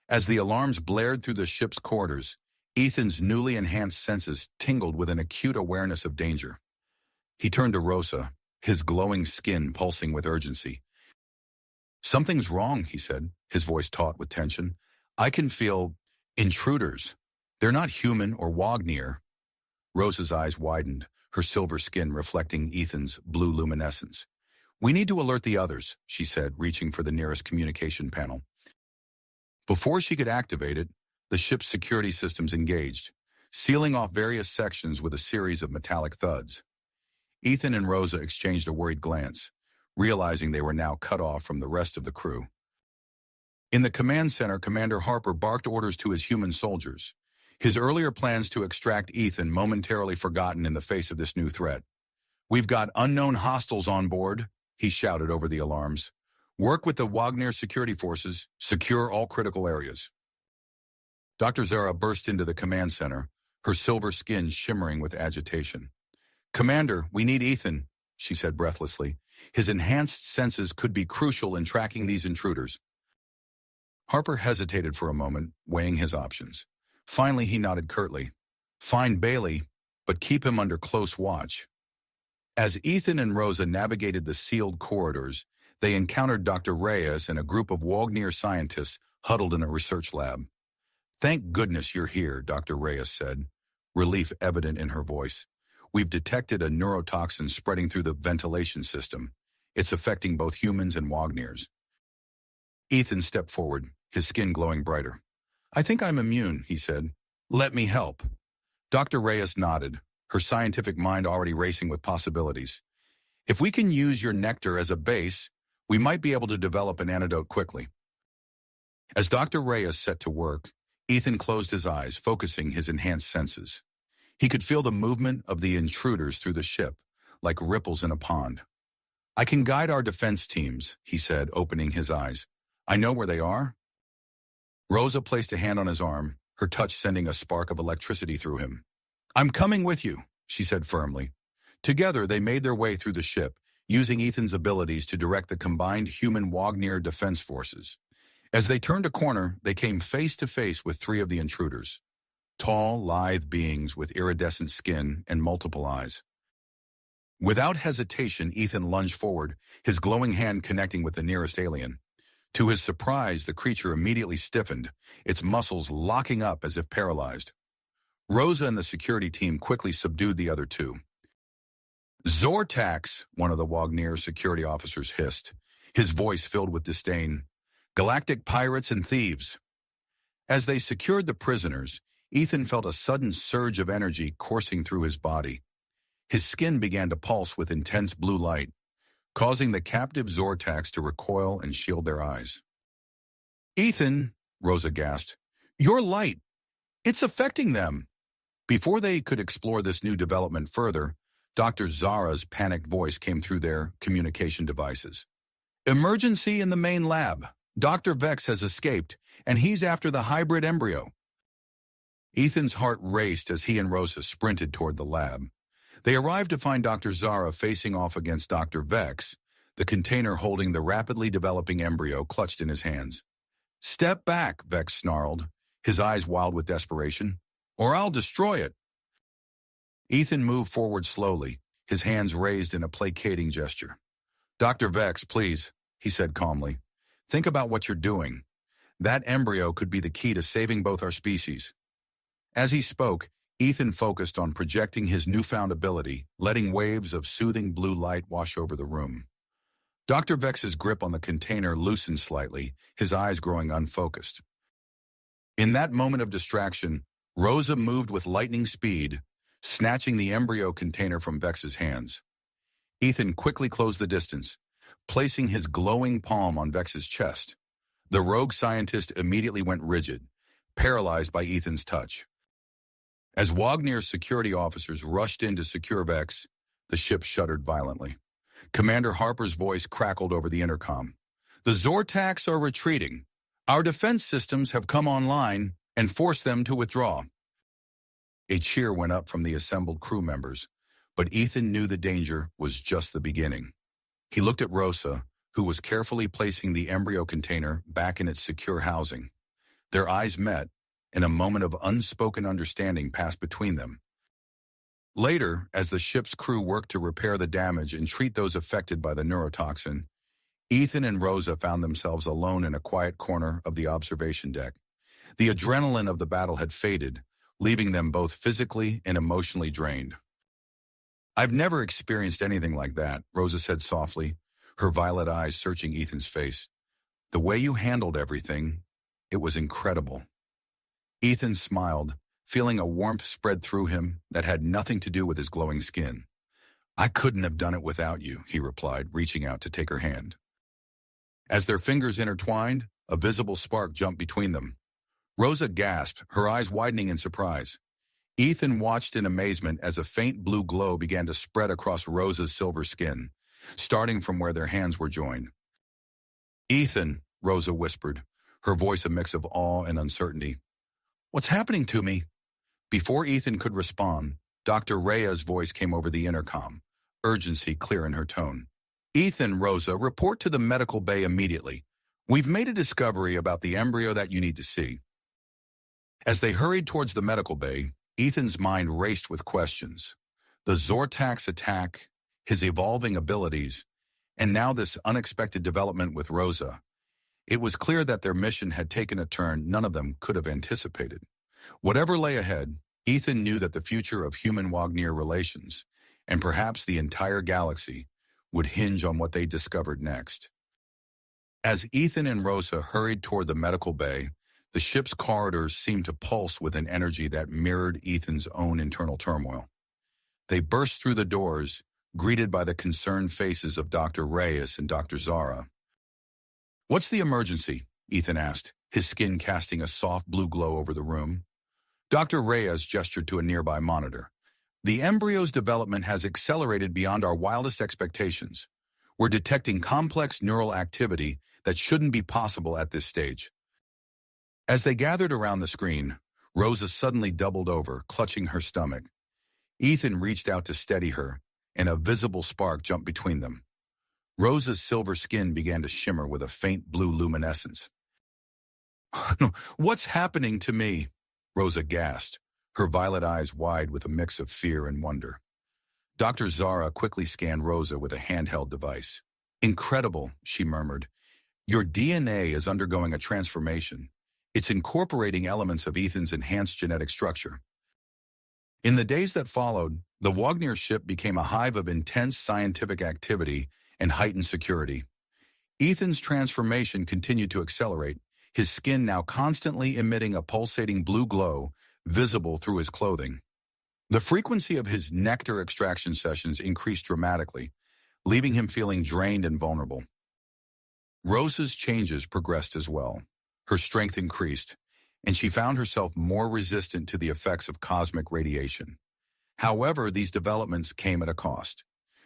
As the alarms blared through the ship's corridors, Ethan's newly enhanced senses tingled with an acute awareness of danger. He turned to Rosa, his glowing skin pulsing with urgency. "Something's wrong," he said, his voice taut with tension. "I can feel intruders. They're not human or Wagner." Rosa's eyes widened, her silver skin reflecting Ethan's blue luminescence. "We need to alert the others," she said, reaching for the nearest communication panel. Before she could activate it, the ship's security systems engaged, sealing off various sections with a series of metallic thuds. Ethan and Rosa exchanged a worried glance, realizing they were now cut off from the rest of the crew. In the command center, Commander Harper barked orders to his human soldiers, his earlier plans to extract Ethan momentarily forgotten in the face of this new threat. "We've got unknown hostiles on board," he shouted over the alarms. "Work with the Wagner security forces, secure all critical areas." Dr. Zara burst into the command center, her silver skin shimmering with agitation. "Commander, we need Ethan," she said breathlessly. "His enhanced senses could be crucial in tracking these intruders." Harper hesitated for a moment, weighing his options. Finally, he nodded curtly. "Find Bailey, but keep him under close watch." As Ethan and Rosa navigated the sealed corridors, they encountered Dr. Reyes and a group of Wagner scientists huddled in a research lab. "Thank goodness you're here," Dr. Reyes said, relief evident in her voice. "We've detected a neurotoxin spreading through the ventilation system. It's affecting both humans and Wagners." Ethan stepped forward, his skin glowing brighter. "I think I'm immune," he said. "Let me help." Dr. Reyes nodded, her scientific mind already racing with possibilities. "If we can use your nectar as a base, we might be able to develop an antidote quickly." As Dr. Reyes set to work, Ethan closed his eyes, focusing his enhanced senses. He could feel the movement of the intruders through the ship, like ripples in a pond. "I can guide our defense teams," he said, opening his eyes. "I know where they are." Rosa placed a hand on his arm, her touch sending a spark of electricity through him. "I'm coming with you," she said firmly. Together, they made their way through the ship, using Ethan's abilities to direct the combined human Wagner defense forces. As they turned a corner, they came face to face with three of the intruders. Tall, lithe beings with iridescent skin and multiple eyes. Without hesitation, Ethan lunged forward, his glowing hand connecting with the nearest alien. To his surprise, the creature immediately stiffened, its muscles locking up as if paralyzed. Rosa and the security team quickly subdued the other two. Zortax, one of the Wagner security officers hissed, his voice filled with disdain. Galactic pirates and thieves. As they secured the prisoners, Ethan felt a sudden surge of energy coursing through his body. His skin began to pulse with intense blue light, causing the captive Zortax to recoil and shield their eyes. Ethan, Rosa gasped, your light, it's affecting them. Before they could explore this new development further, Dr. Zara's panicked voice came through their communication devices. Emergency in the main lab. Dr. Vex has escaped, and he's after the hybrid embryo. Ethan's heart raced as he and Rosa sprinted toward the lab. They arrived to find Dr. Zara facing off against Dr. Vex, the container holding the rapidly developing embryo clutched in his hands. Step back, Vex snarled, his eyes wild with desperation, or I'll destroy it. Ethan moved forward slowly, his hands raised in a placating gesture. Dr. Vex, please, he said calmly. Think about what you're doing. That embryo could be the key to saving both our species. As he spoke, Ethan focused on projecting his newfound ability, letting waves of soothing blue light wash over the room. Dr. Vex's grip on the container loosened slightly, his eyes growing unfocused. In that moment of distraction, Rosa moved with lightning speed, snatching the embryo container from Vex's hands. Ethan quickly closed the distance, placing his glowing palm on Vex's chest. The rogue scientist immediately went rigid, paralyzed by Ethan's touch. As Wagner's security officers rushed in to secure Vex, the ship shuddered violently. Commander Harper's voice crackled over the intercom. The Zortax are retreating. Our defense systems have come online and forced them to withdraw. A cheer went up from the assembled crew members, but Ethan knew the danger was just the beginning. He looked at Rosa, who was carefully placing the embryo container back in its secure housing. Their eyes met, and a moment of unspoken understanding passed between them. Later, as the ship's crew worked to repair the damage and treat those affected by the neurotoxin, Ethan and Rosa found themselves alone in a quiet corner of the observation deck. The adrenaline of the battle had faded, leaving them both physically and emotionally drained. I've never experienced anything like that, Rosa said softly, her violet eyes searching Ethan's face. The way you handled everything, it was incredible. Ethan smiled, feeling a warmth spread through him that had nothing to do with his glowing skin. I couldn't have done it without you, he replied, reaching out to take her hand. As their fingers intertwined, a visible spark jumped between them. Rosa gasped, her eyes widening in surprise. Ethan watched in amazement as a faint blue glow began to spread across Rosa's silver skin, starting from where their hands were joined. Ethan, Rosa whispered, her voice a mix of awe and uncertainty. What's happening to me? Before Ethan could respond, Dr. Rhea's voice came over the intercom, urgency clear in her tone. Ethan, Rosa, report to the medical bay immediately. We've made a discovery about the embryo that you need to see. As they hurried towards the medical bay, Ethan's mind raced with questions. The Zortax attack, his evolving abilities, and now this unexpected development with Rosa. It was clear that their mission had taken a turn none of them could have anticipated. Whatever lay ahead, Ethan knew that the future of human-Wagner relations, and perhaps the entire galaxy, would hinge on what they discovered next. As Ethan and Rosa hurried toward the medical bay, the ship's corridors seemed to pulse with an energy that mirrored Ethan's own internal turmoil. They burst through the doors, greeted by the concerned faces of Dr. Reyes and Dr. Zara. What's the emergency? Ethan asked, his skin casting a soft blue glow over the room. Dr. Reyes gestured to a nearby monitor. The embryo's development has accelerated beyond our wildest expectations. We're detecting complex neural activity that shouldn't be possible at this stage. As they gathered around the screen, Rosa suddenly doubled over, clutching her stomach. Ethan reached out to steady her, and a visible spark jumped between them. Rosa's silver skin began to shimmer with a faint blue luminescence. What's happening to me? Rosa gasped, her violet eyes wide with a mix of fear and wonder. Dr. Zara quickly scanned Rosa with a handheld device. Incredible, she murmured. Your DNA is undergoing a transformation. It's incorporating elements of Ethan's enhanced genetic structure. In the days that followed, the Wagner ship became a hive of intense scientific activity and heightened security. Ethan's transformation continued to accelerate, his skin now constantly emitting a pulsating blue glow visible through his clothing. The frequency of his nectar extraction sessions increased dramatically, leaving him feeling drained and vulnerable. Rosa's changes progressed as well. Her strength increased, and she found herself more resistant to the effects of cosmic radiation. However, these developments came at a cost.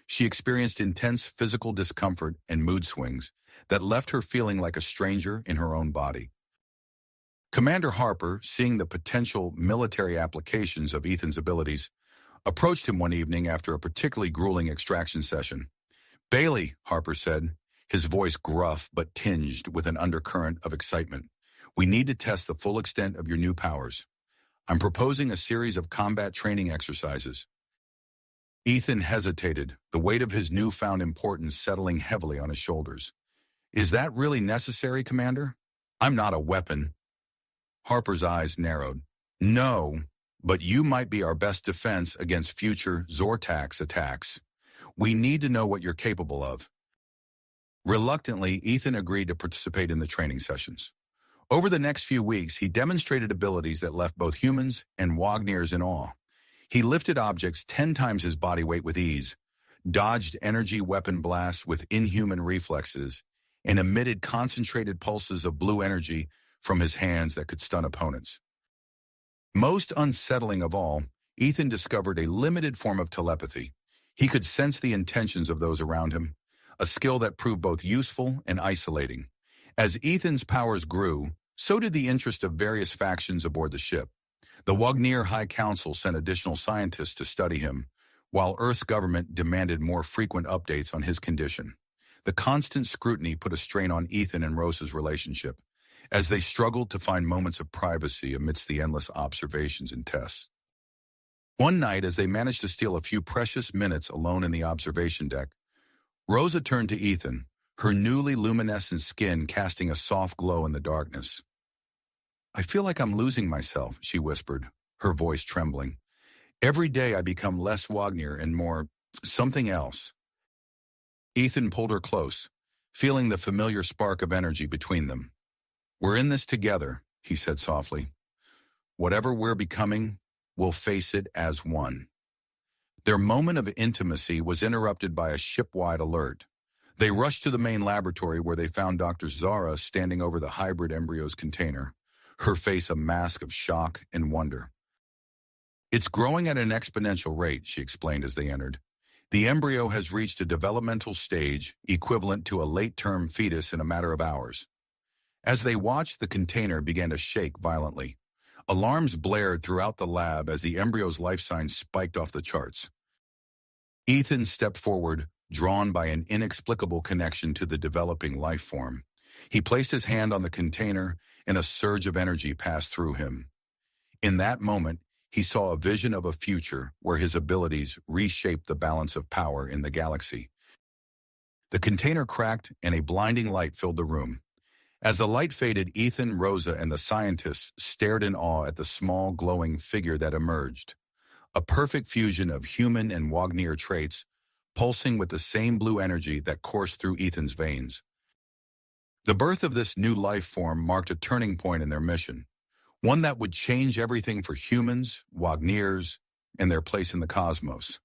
She experienced intense physical discomfort and mood swings that left her feeling like a stranger in her own body. Commander Harper, seeing the potential military applications of Ethan's abilities, approached him one evening after a particularly grueling extraction session. "Bailey," Harper said, his voice gruff but tinged with an undercurrent of excitement, "we need to test the full extent of your new powers. I'm proposing a series of combat training exercises." Ethan hesitated, the weight of his newfound importance settling heavily on his shoulders. "Is that really necessary, Commander? I'm not a weapon." Harper's eyes narrowed. "No, but you might be our best defense against future Zortax attacks. We need to know what you're capable of." Reluctantly, Ethan agreed to participate in the training sessions. Over the next few weeks, he demonstrated abilities that left both humans and Wagners in awe. He lifted objects 10 times his body weight with ease, dodged energy weapon blasts with inhuman reflexes, and emitted concentrated pulses of blue energy from his hands that could stun opponents. Most unsettling of all, Ethan discovered a limited form of telepathy. He could sense the intentions of those around him, a skill that proved both useful and isolating. As Ethan's powers grew, so did the interest of various factions aboard the ship. The Wagner High Council sent additional scientists to study him, while Earth's government demanded more frequent updates on his condition. The constant scrutiny put a strain on Ethan and Rosa's relationship, as they struggled to find moments of privacy amidst the endless observations and tests. One night, as they managed to steal a few precious minutes alone in the observation deck, Rosa turned to Ethan, her newly luminescent skin casting a soft glow in the darkness. "I feel like I'm losing myself," she whispered, her voice trembling. "Every day I become less Wagner and more something else." Ethan pulled her close, feeling the familiar spark of energy between them. "We're in this together," he said softly. "Whatever we're becoming, we'll face it as one." Their moment of intimacy was interrupted by a ship-wide alert. They rushed to the main laboratory where they found Dr. Zara standing over the hybrid embryo's container, her face a mask of shock and wonder. "It's growing at an exponential rate," she explained as they entered. "The embryo has reached a developmental stage equivalent to a late-term fetus in a matter of hours." As they watched, the container began to shake violently. Alarms blared throughout the lab as the embryo's life signs spiked off the charts. Ethan stepped forward, drawn by an inexplicable connection to the developing life form. He placed his hand on the container, and a surge of energy passed through him. In that moment, he saw a vision of a future where his abilities reshaped the balance of power in the galaxy. The container cracked, and a blinding light filled the room. As the light faded, Ethan, Rosa, and the scientists stared in awe at the small, glowing figure that emerged. A perfect fusion of human and Wagner traits, pulsing with the same blue energy that coursed through Ethan's veins. The birth of this new life form marked a turning point in their mission, one that would change everything for humans, Wagners, and their place in the cosmos.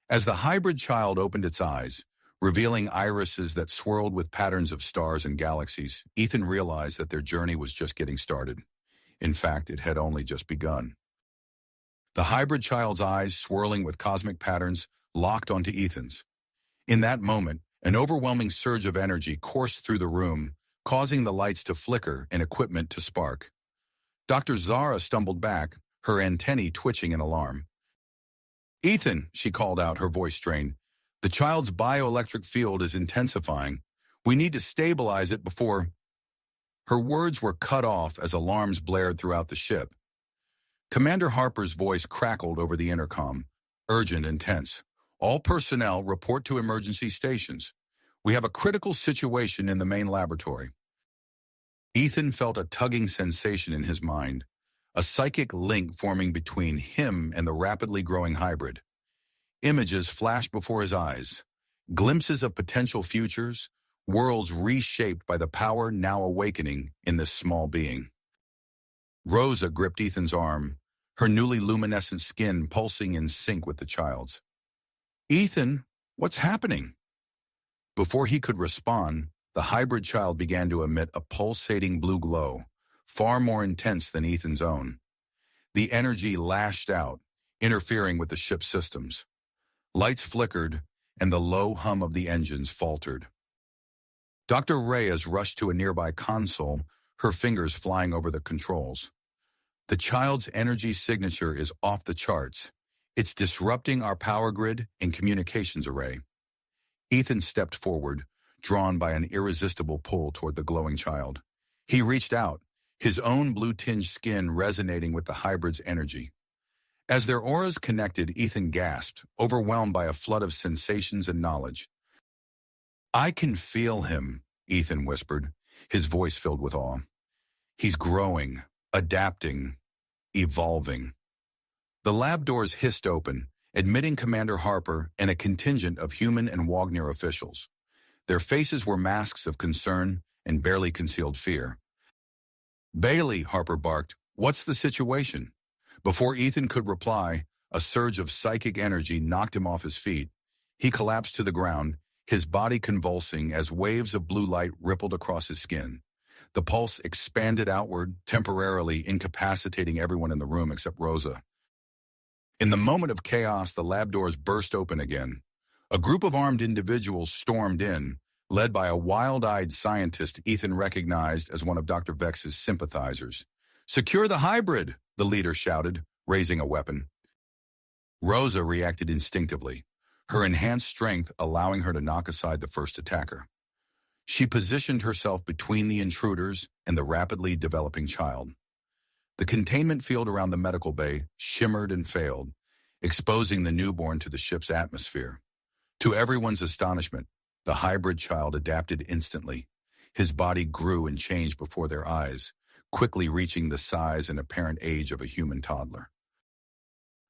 As the hybrid child opened its eyes, revealing irises that swirled with patterns of stars and galaxies, Ethan realized that their journey was just getting started. In fact, it had only just begun. The hybrid child's eyes, swirling with cosmic patterns, locked onto Ethan's. In that moment, an overwhelming surge of energy coursed through the room, causing the lights to flicker and equipment to spark. Dr. Zara stumbled back, her antennae twitching in alarm. "Ethan," she called out, her voice strained, "the child's bioelectric field is intensifying. We need to stabilize it before—" Her words were cut off as alarms blared throughout the ship. Commander Harper's voice crackled over the intercom, urgent and tense. "All personnel report to emergency stations. We have a critical situation in the main laboratory." Ethan felt a tugging sensation in his mind, a psychic link forming between him and the rapidly growing hybrid. Images flashed before his eyes, glimpses of potential futures, worlds reshaped by the power now awakening in this small being. Rosa gripped Ethan's arm, her newly luminescent skin pulsing in sync with the child's. "Ethan, what's happening?" Before he could respond, the hybrid child began to emit a pulsating blue glow, far more intense than Ethan's own. The energy lashed out, interfering with the ship's systems. Lights flickered, and the low hum of the engines faltered. Dr. Reyes rushed to a nearby console, her fingers flying over the controls. "The child's energy signature is off the charts. It's disrupting our power grid and communications array." Ethan stepped forward, drawn by an irresistible pull toward the glowing child. He reached out, his own blue-tinged skin resonating with the hybrid's energy. As their auras connected, Ethan gasped, overwhelmed by a flood of sensations and knowledge. "I can feel him," Ethan whispered, his voice filled with awe. "He's growing, adapting, evolving." The lab doors hissed open, admitting Commander Harper and a contingent of human and Wagner officials. Their faces were masks of concern and barely concealed fear. "Bailey," Harper barked, "what's the situation?" Before Ethan could reply, a surge of psychic energy knocked him off his feet. He collapsed to the ground, his body convulsing as waves of blue light rippled across his skin. The pulse expanded outward, temporarily incapacitating everyone in the room except Rosa. In the moment of chaos, the lab doors burst open again. A group of armed individuals stormed in, led by a wild-eyed scientist Ethan recognized as one of Dr. Vex's sympathizers. "Secure the hybrid," the leader shouted, raising a weapon. Rosa reacted instinctively, her enhanced strength allowing her to knock aside the first attacker. She positioned herself between the intruders and the rapidly developing child. The containment field around the medical bay shimmered and failed, exposing the newborn to the ship's atmosphere. To everyone's astonishment, the hybrid child adapted instantly. His body grew and changed before their eyes, quickly reaching the size and apparent age of a human toddler.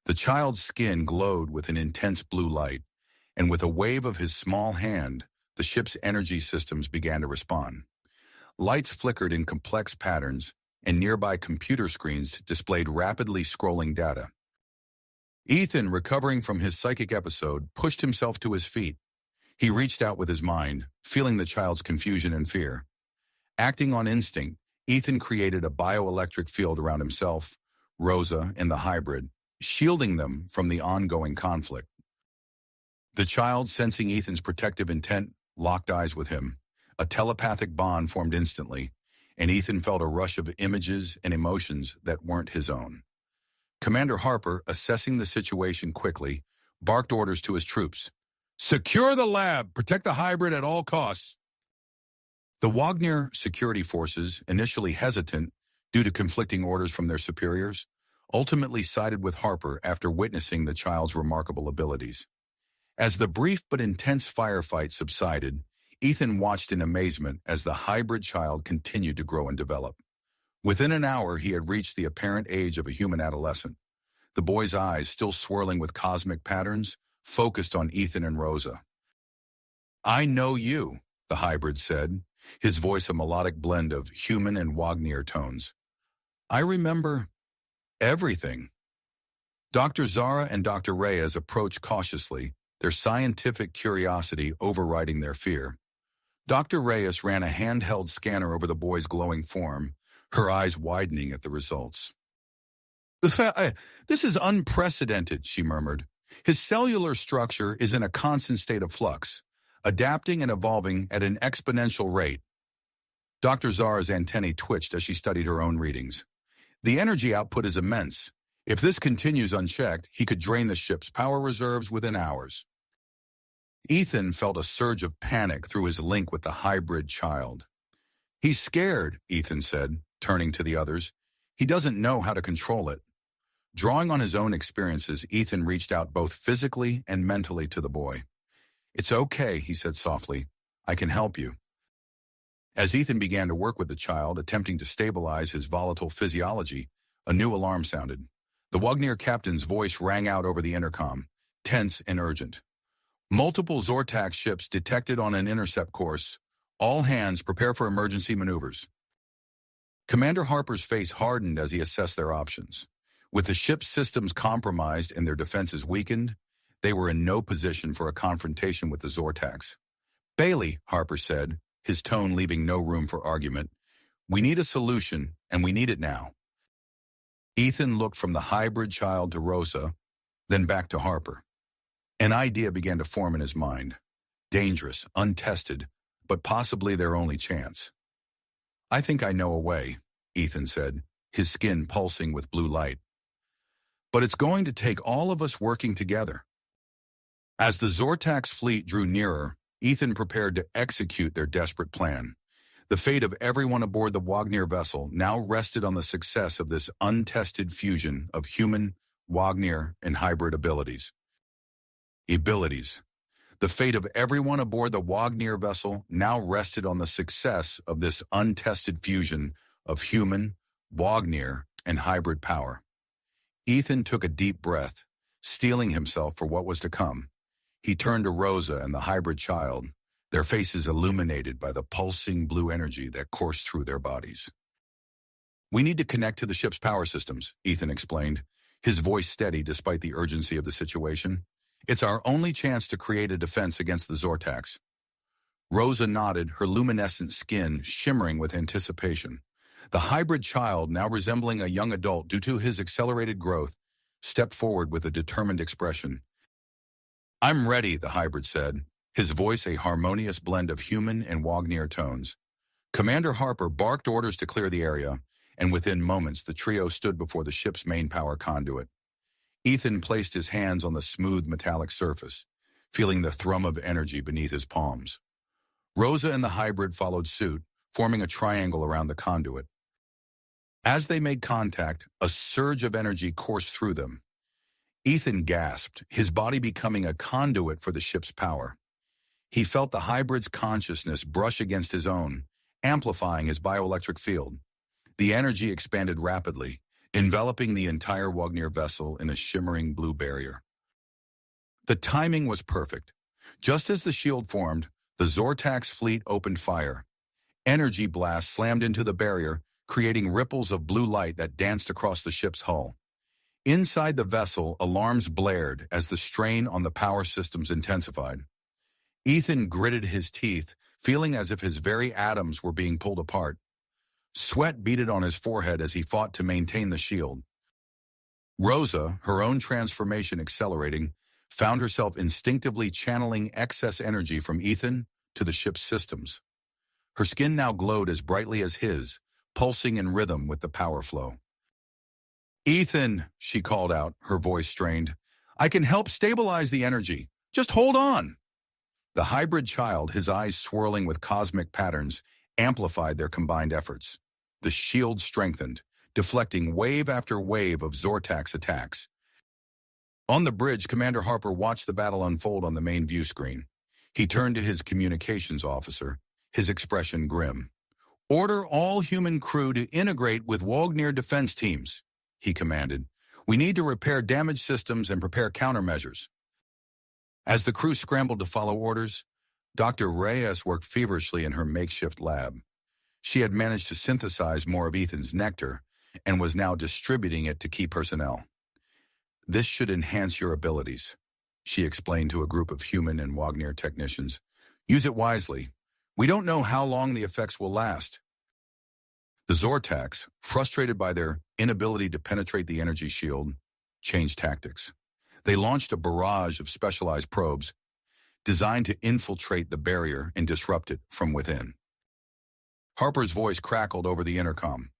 The child's skin glowed with an intense blue light, and with a wave of his small hand, the ship's energy systems began to respond. Lights flickered in complex patterns, and nearby computer screens displayed rapidly scrolling data. Ethan, recovering from his psychic episode, pushed himself to his feet. He reached out with his mind, feeling the child's confusion and fear. Acting on instinct, Ethan created a bioelectric field around himself, Rosa, and the hybrid, shielding them from the ongoing conflict. The child, sensing Ethan's protective intent, locked eyes with him. A telepathic bond formed instantly, and Ethan felt a rush of images and emotions that weren't his own. Commander Harper, assessing the situation quickly, barked orders to his troops. "Secure the lab! Protect the hybrid at all costs!" The Wagner security forces, initially hesitant due to conflicting orders from their superiors, ultimately sided with Harper after witnessing the child's remarkable abilities. As the brief but intense firefight subsided, Ethan watched in amazement as the hybrid child continued to grow and develop. Within an hour, he had reached the apparent age of a human adolescent. The boy's eyes, still swirling with cosmic patterns, focused on Ethan and Rosa. "I know you," the hybrid said, his voice a melodic blend of human and Wagner tones. "I remember everything." Dr. Zara and Dr. Reyes approached cautiously, their scientific curiosity overriding their fear. Dr. Reyes ran a handheld scanner over the boy's glowing form, her eyes widening at the results. "This is unprecedented," she murmured. "His cellular structure is in a constant state of flux, adapting and evolving at an exponential rate." Dr. Zara's antennae twitched as she studied her own readings. "The energy output is immense. If this continues unchecked, he could drain the ship's power reserves within hours." Ethan felt a surge of panic through his link with the hybrid child. "He's scared," Ethan said, turning to the others. "He doesn't know how to control it." Drawing on his own experiences, Ethan reached out both physically and mentally to the boy. "It's okay," he said softly. "I can help you." As Ethan began to work with the child, attempting to stabilize his volatile physiology, A new alarm sounded. The Wagnir captain's voice rang out over the intercom, tense and urgent. Multiple Zortax ships detected on an intercept course. All hands prepare for emergency maneuvers. Commander Harper's face hardened as he assessed their options. With the ship's systems compromised and their defenses weakened, they were in no position for a confrontation with the Zortax. "Bailey," Harper said, his tone leaving no room for argument, "we need a solution, and we need it now." Ethan looked from the hybrid child to Rosa, then back to Harper. An idea began to form in his mind. Dangerous, untested, but possibly their only chance. "I think I know a way," Ethan said, his skin pulsing with blue light. "But it's going to take all of us working together." As the Zortax fleet drew nearer, Ethan prepared to execute their desperate plan. The fate of everyone aboard the Wagnir vessel now rested on the success of this untested fusion of human, Wagnir, and hybrid abilities. The fate of everyone aboard the Wagnir vessel now rested on the success of this untested fusion of human, Wagnir, and hybrid power. Ethan took a deep breath, steeling himself for what was to come. He turned to Rosa and the hybrid child, their faces illuminated by the pulsing blue energy that coursed through their bodies. "We need to connect to the ship's power systems," Ethan explained, his voice steady despite the urgency of the situation. "It's our only chance to create a defense against the Zortax." Rosa nodded, her luminescent skin shimmering with anticipation. The hybrid child, now resembling a young adult due to his accelerated growth, stepped forward with a determined expression. "I'm ready," the hybrid said, his voice a harmonious blend of human and Wagnir tones. Commander Harper barked orders to clear the area, and within moments the trio stood before the ship's main power conduit. Ethan placed his hands on the smooth metallic surface, feeling the thrum of energy beneath his palms. Rosa and the hybrid followed suit, forming a triangle around the conduit. As they made contact, a surge of energy coursed through them. Ethan gasped, his body becoming a conduit for the ship's power. He felt the hybrid's consciousness brush against his own, amplifying his bioelectric field. The energy expanded rapidly, enveloping the entire Wagnir vessel in a shimmering blue barrier. The timing was perfect. Just as the shield formed, the Zortax fleet opened fire. Energy blasts slammed into the barrier, creating ripples of blue light that danced across the ship's hull. Inside the vessel, alarms blared as the strain on the power systems intensified. Ethan gritted his teeth, feeling as if his very atoms were being pulled apart. Sweat beaded on his forehead as he fought to maintain the shield. Rosa, her own transformation accelerating, found herself instinctively channeling excess energy from Ethan to the ship's systems. Her skin now glowed as brightly as his, pulsing in rhythm with the power flow. "Ethan," she called out, her voice strained, "I can help stabilize the energy. Just hold on." The hybrid child, his eyes swirling with cosmic patterns, amplified their combined efforts. The shield strengthened, deflecting wave after wave of Zortax attacks. On the bridge, Commander Harper watched the battle unfold on the main view screen. He turned to his communications officer, his expression grim. "Order all human crew to integrate with Wagnir defense teams," he commanded. "We need to repair damaged systems and prepare countermeasures." As the crew scrambled to follow orders, Dr. Reyes worked feverishly in her makeshift lab. She had managed to synthesize more of Ethan's nectar and was now distributing it to key personnel. "This should enhance your abilities," she explained to a group of human and Wagnir technicians. "Use it wisely. We don't know how long the effects will last." The Zortax, frustrated by their inability to penetrate the energy shield, changed tactics. They launched a barrage of specialized probes designed to infiltrate the barrier and disrupt it from within. Harper's voice crackled over the intercom.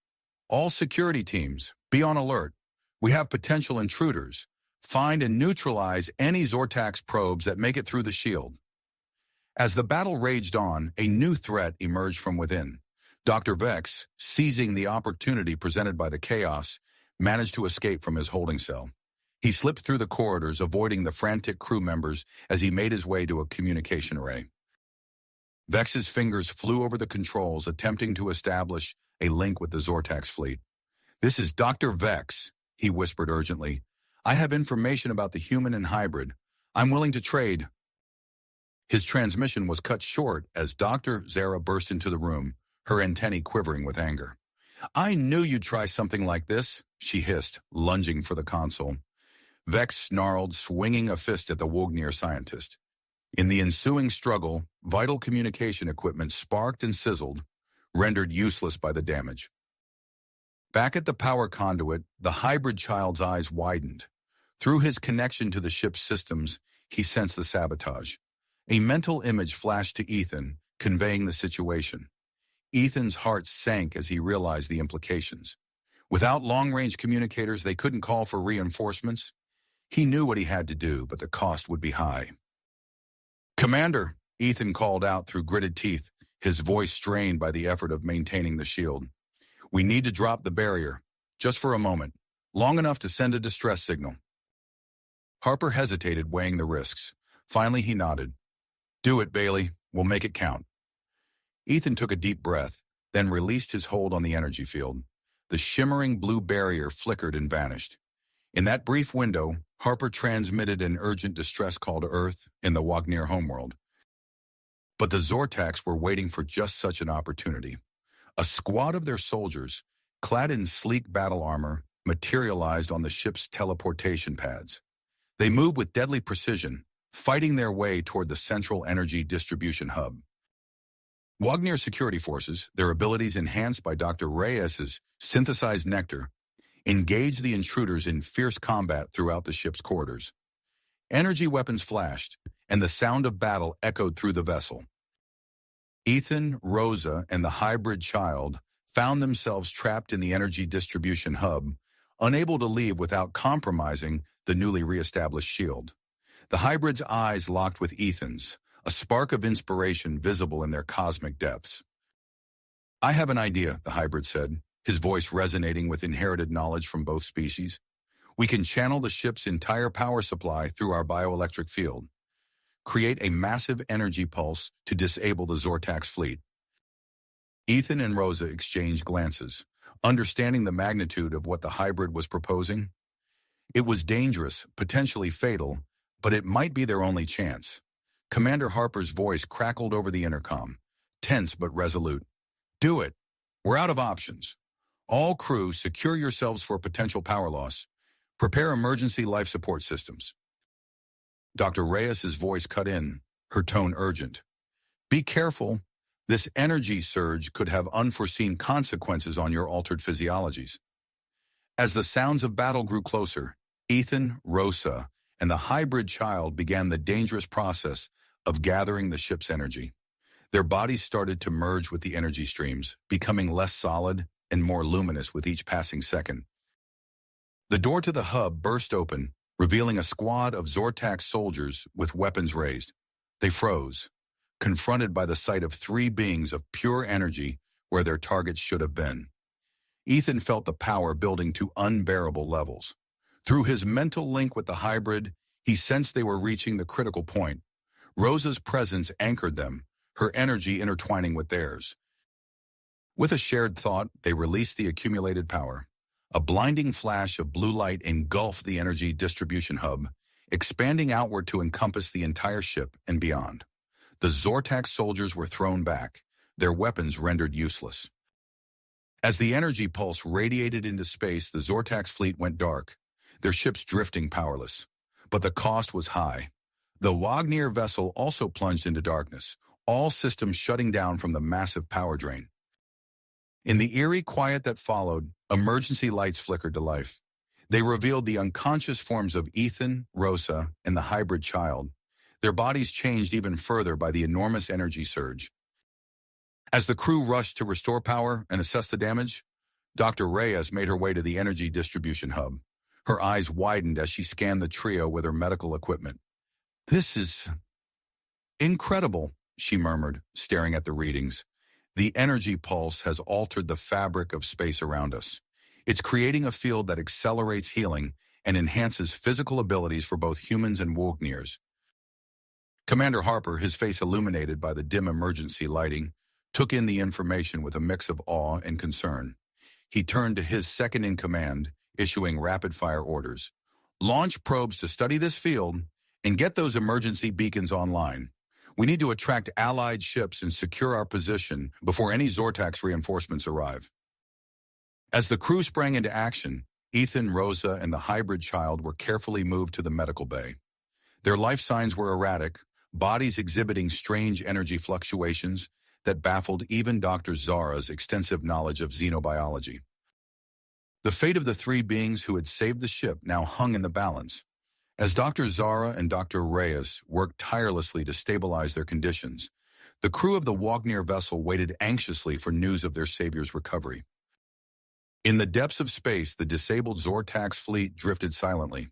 "All security teams, be on alert. We have potential intruders. Find and neutralize any Zortax probes that make it through the shield." As the battle raged on, a new threat emerged from within. Dr. Vex, seizing the opportunity presented by the chaos, managed to escape from his holding cell. He slipped through the corridors, avoiding the frantic crew members as he made his way to a communication array. Vex's fingers flew over the controls, attempting to establish a link with the Zortax fleet. "This is Dr. Vex," he whispered urgently. "I have information about the human and hybrid. I'm willing to trade." His transmission was cut short as Dr. Zara burst into the room, her antennae quivering with anger. "I knew you'd try something like this," she hissed, lunging for the console. Vex snarled, swinging a fist at the Wognir scientist. In the ensuing struggle, vital communication equipment sparked and sizzled, rendered useless by the damage. Back at the power conduit, the hybrid child's eyes widened. Through his connection to the ship's systems, he sensed the sabotage. A mental image flashed to Ethan, conveying the situation. Ethan's heart sank as he realized the implications. Without long-range communicators, they couldn't call for reinforcements. He knew what he had to do, but the cost would be high. "Commander," Ethan called out through gritted teeth, his voice strained by the effort of maintaining the shield. "We need to drop the barrier, just for a moment, long enough to send a distress signal." Harper hesitated, weighing the risks. Finally, he nodded. "Do it, Bailey. We'll make it count." Ethan took a deep breath, then released his hold on the energy field. The shimmering blue barrier flickered and vanished. In that brief window, Harper transmitted an urgent distress call to Earth in the Wognir homeworld. But the Zortax were waiting for just such an opportunity. A squad of their soldiers, clad in sleek battle armor, materialized on the ship's teleportation pads. They moved with deadly precision, fighting their way toward the central energy distribution hub. Wognir security forces, their abilities enhanced by Dr. Reyes's synthesized Nectar, engaged the intruders in fierce combat throughout the ship's corridors. Energy weapons flashed, and the sound of battle echoed through the vessel. Ethan, Rosa, and the hybrid child found themselves trapped in the energy distribution hub, unable to leave without compromising the newly reestablished shield. The hybrid's eyes locked with Ethan's, a spark of inspiration visible in their cosmic depths. "I have an idea," the hybrid said, his voice resonating with inherited knowledge from both species. "We can channel the ship's entire power supply through our bioelectric field. Create a massive energy pulse to disable the Zortax fleet." Ethan and Rosa exchanged glances, understanding the magnitude of what the hybrid was proposing. It was dangerous, potentially fatal, but it might be their only chance. Commander Harper's voice crackled over the intercom, tense but resolute. "Do it. We're out of options. All crew, secure yourselves for potential power loss. Prepare emergency life support systems." Dr. Reyes's voice cut in, her tone urgent. "Be careful. This energy surge could have unforeseen consequences on your altered physiologies." As the sounds of battle grew closer, Ethan, Rosa, and the hybrid child began the dangerous process of gathering the ship's energy. Their bodies started to merge with the energy streams, becoming less solid and more luminous with each passing second. The door to the hub burst open, revealing a squad of Zortax soldiers with weapons raised. They froze, confronted by the sight of three beings of pure energy where their targets should have been. Ethan felt the power building to unbearable levels. Through his mental link with the hybrid, he sensed they were reaching the critical point. Rosa's presence anchored them, her energy intertwining with theirs. With a shared thought, they released the accumulated power. A blinding flash of blue light engulfed the energy distribution hub, expanding outward to encompass the entire ship and beyond. The Zortax soldiers were thrown back, their weapons rendered useless. As the energy pulse radiated into space, the Zortax fleet went dark, their ships drifting powerless. But the cost was high. The Wognir vessel also plunged into darkness, all systems shutting down from the massive power drain. In the eerie quiet that followed, emergency lights flickered to life. They revealed the unconscious forms of Ethan, Rosa, and the hybrid child. Their bodies changed even further by the enormous energy surge. As the crew rushed to restore power and assess the damage, Dr. Reyes made her way to the energy distribution hub. Her eyes widened as she scanned the trio with her medical equipment. "This is incredible," she murmured, staring at the readings. "The energy pulse has altered the fabric of space around us. It's creating a field that accelerates healing and enhances physical abilities for both humans and Wognirs." Commander Harper, his face illuminated by the dim emergency lighting, took in the information with a mix of awe and concern. he turned to his second-in-command, issuing rapid-fire orders. Launch probes to study this field and get those emergency beacons online. We need to attract allied ships and secure our position before any Zortax reinforcements arrive. As the crew sprang into action, Ethan, Rosa, and the hybrid child were carefully moved to the medical bay. Their life signs were erratic, bodies exhibiting strange energy fluctuations that baffled even Dr. Zara's extensive knowledge of xenobiology. The fate of the three beings who had saved the ship now hung in the balance. As Dr. Zara and Dr. Reyes worked tirelessly to stabilize their conditions, the crew of the Wagner vessel waited anxiously for news of their savior's recovery. In the depths of space, the disabled Zortax fleet drifted silently,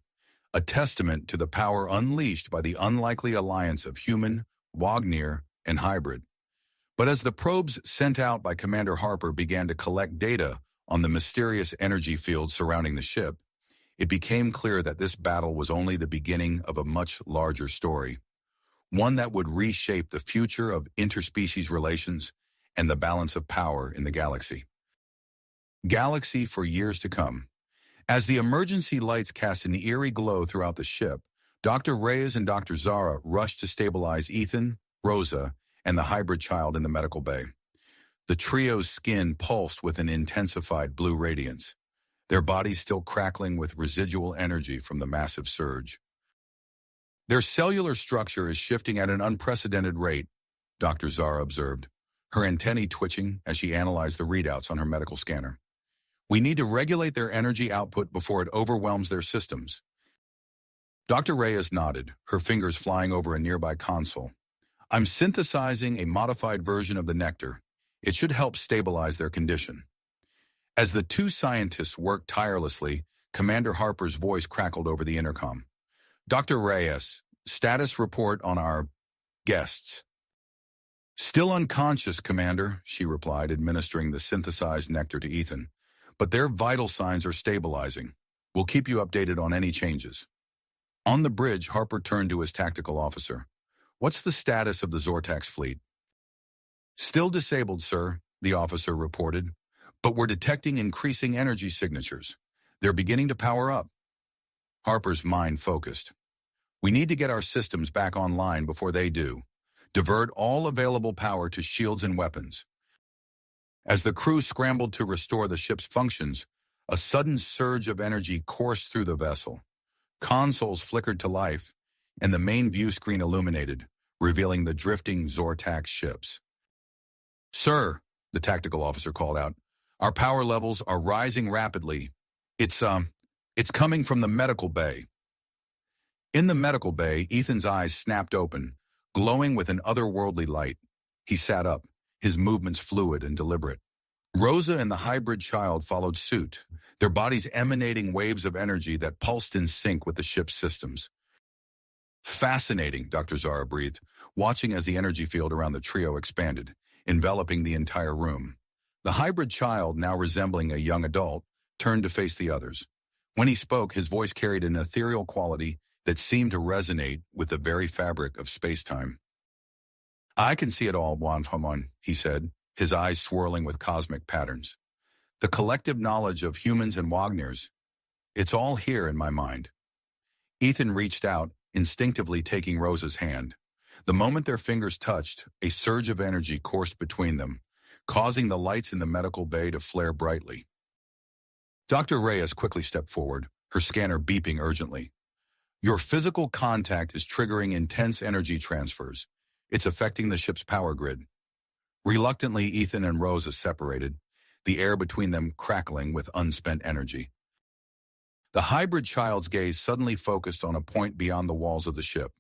a testament to the power unleashed by the unlikely alliance of human, Wagner, and hybrid. But as the probes sent out by Commander Harper began to collect data on the mysterious energy field surrounding the ship, it became clear that this battle was only the beginning of a much larger story, one that would reshape the future of interspecies relations and the balance of power in the galaxy. Galaxy for years to come. As the emergency lights cast an eerie glow throughout the ship, Dr. Reyes and Dr. Zara rushed to stabilize Ethan, Rosa, and the hybrid child in the medical bay. The trio's skin pulsed with an intensified blue radiance, their bodies still crackling with residual energy from the massive surge. Their cellular structure is shifting at an unprecedented rate, Dr. Zara observed, her antennae twitching as she analyzed the readouts on her medical scanner. We need to regulate their energy output before it overwhelms their systems. Dr. Reyes nodded, her fingers flying over a nearby console. I'm synthesizing a modified version of the Nectar. It should help stabilize their condition. As the two scientists worked tirelessly, Commander Harper's voice crackled over the intercom. Dr. Reyes, status report on our guests. Still unconscious, Commander, she replied, administering the synthesized Nectar to Ethan. But their vital signs are stabilizing. We'll keep you updated on any changes. On the bridge, Harper turned to his tactical officer. What's the status of the Zortax fleet? Still disabled, sir, the officer reported. But we're detecting increasing energy signatures. They're beginning to power up. Harper's mind focused. We need to get our systems back online before they do. Divert all available power to shields and weapons. As the crew scrambled to restore the ship's functions, a sudden surge of energy coursed through the vessel. Consoles flickered to life, and the main view screen illuminated, revealing the drifting Zortax ships. Sir, the tactical officer called out, our power levels are rising rapidly. It's coming from the medical bay. In the medical bay, Ethan's eyes snapped open, glowing with an otherworldly light. He sat up, his movements fluid and deliberate. Rosa and the hybrid child followed suit, their bodies emanating waves of energy that pulsed in sync with the ship's systems. Fascinating, Dr. Zara breathed, watching as the energy field around the trio expanded, enveloping the entire room. The hybrid child, now resembling a young adult, turned to face the others. When he spoke, his voice carried an ethereal quality that seemed to resonate with the very fabric of space-time. I can see it all, Wanhamon, he said, his eyes swirling with cosmic patterns. The collective knowledge of humans and Wagners, it's all here in my mind. Ethan reached out, instinctively taking Rosa's hand. The moment their fingers touched, a surge of energy coursed between them, causing the lights in the medical bay to flare brightly. Dr. Reyes quickly stepped forward, her scanner beeping urgently. Your physical contact is triggering intense energy transfers. It's affecting the ship's power grid. Reluctantly, Ethan and Rosa separated, the air between them crackling with unspent energy. The hybrid child's gaze suddenly focused on a point beyond the walls of the ship.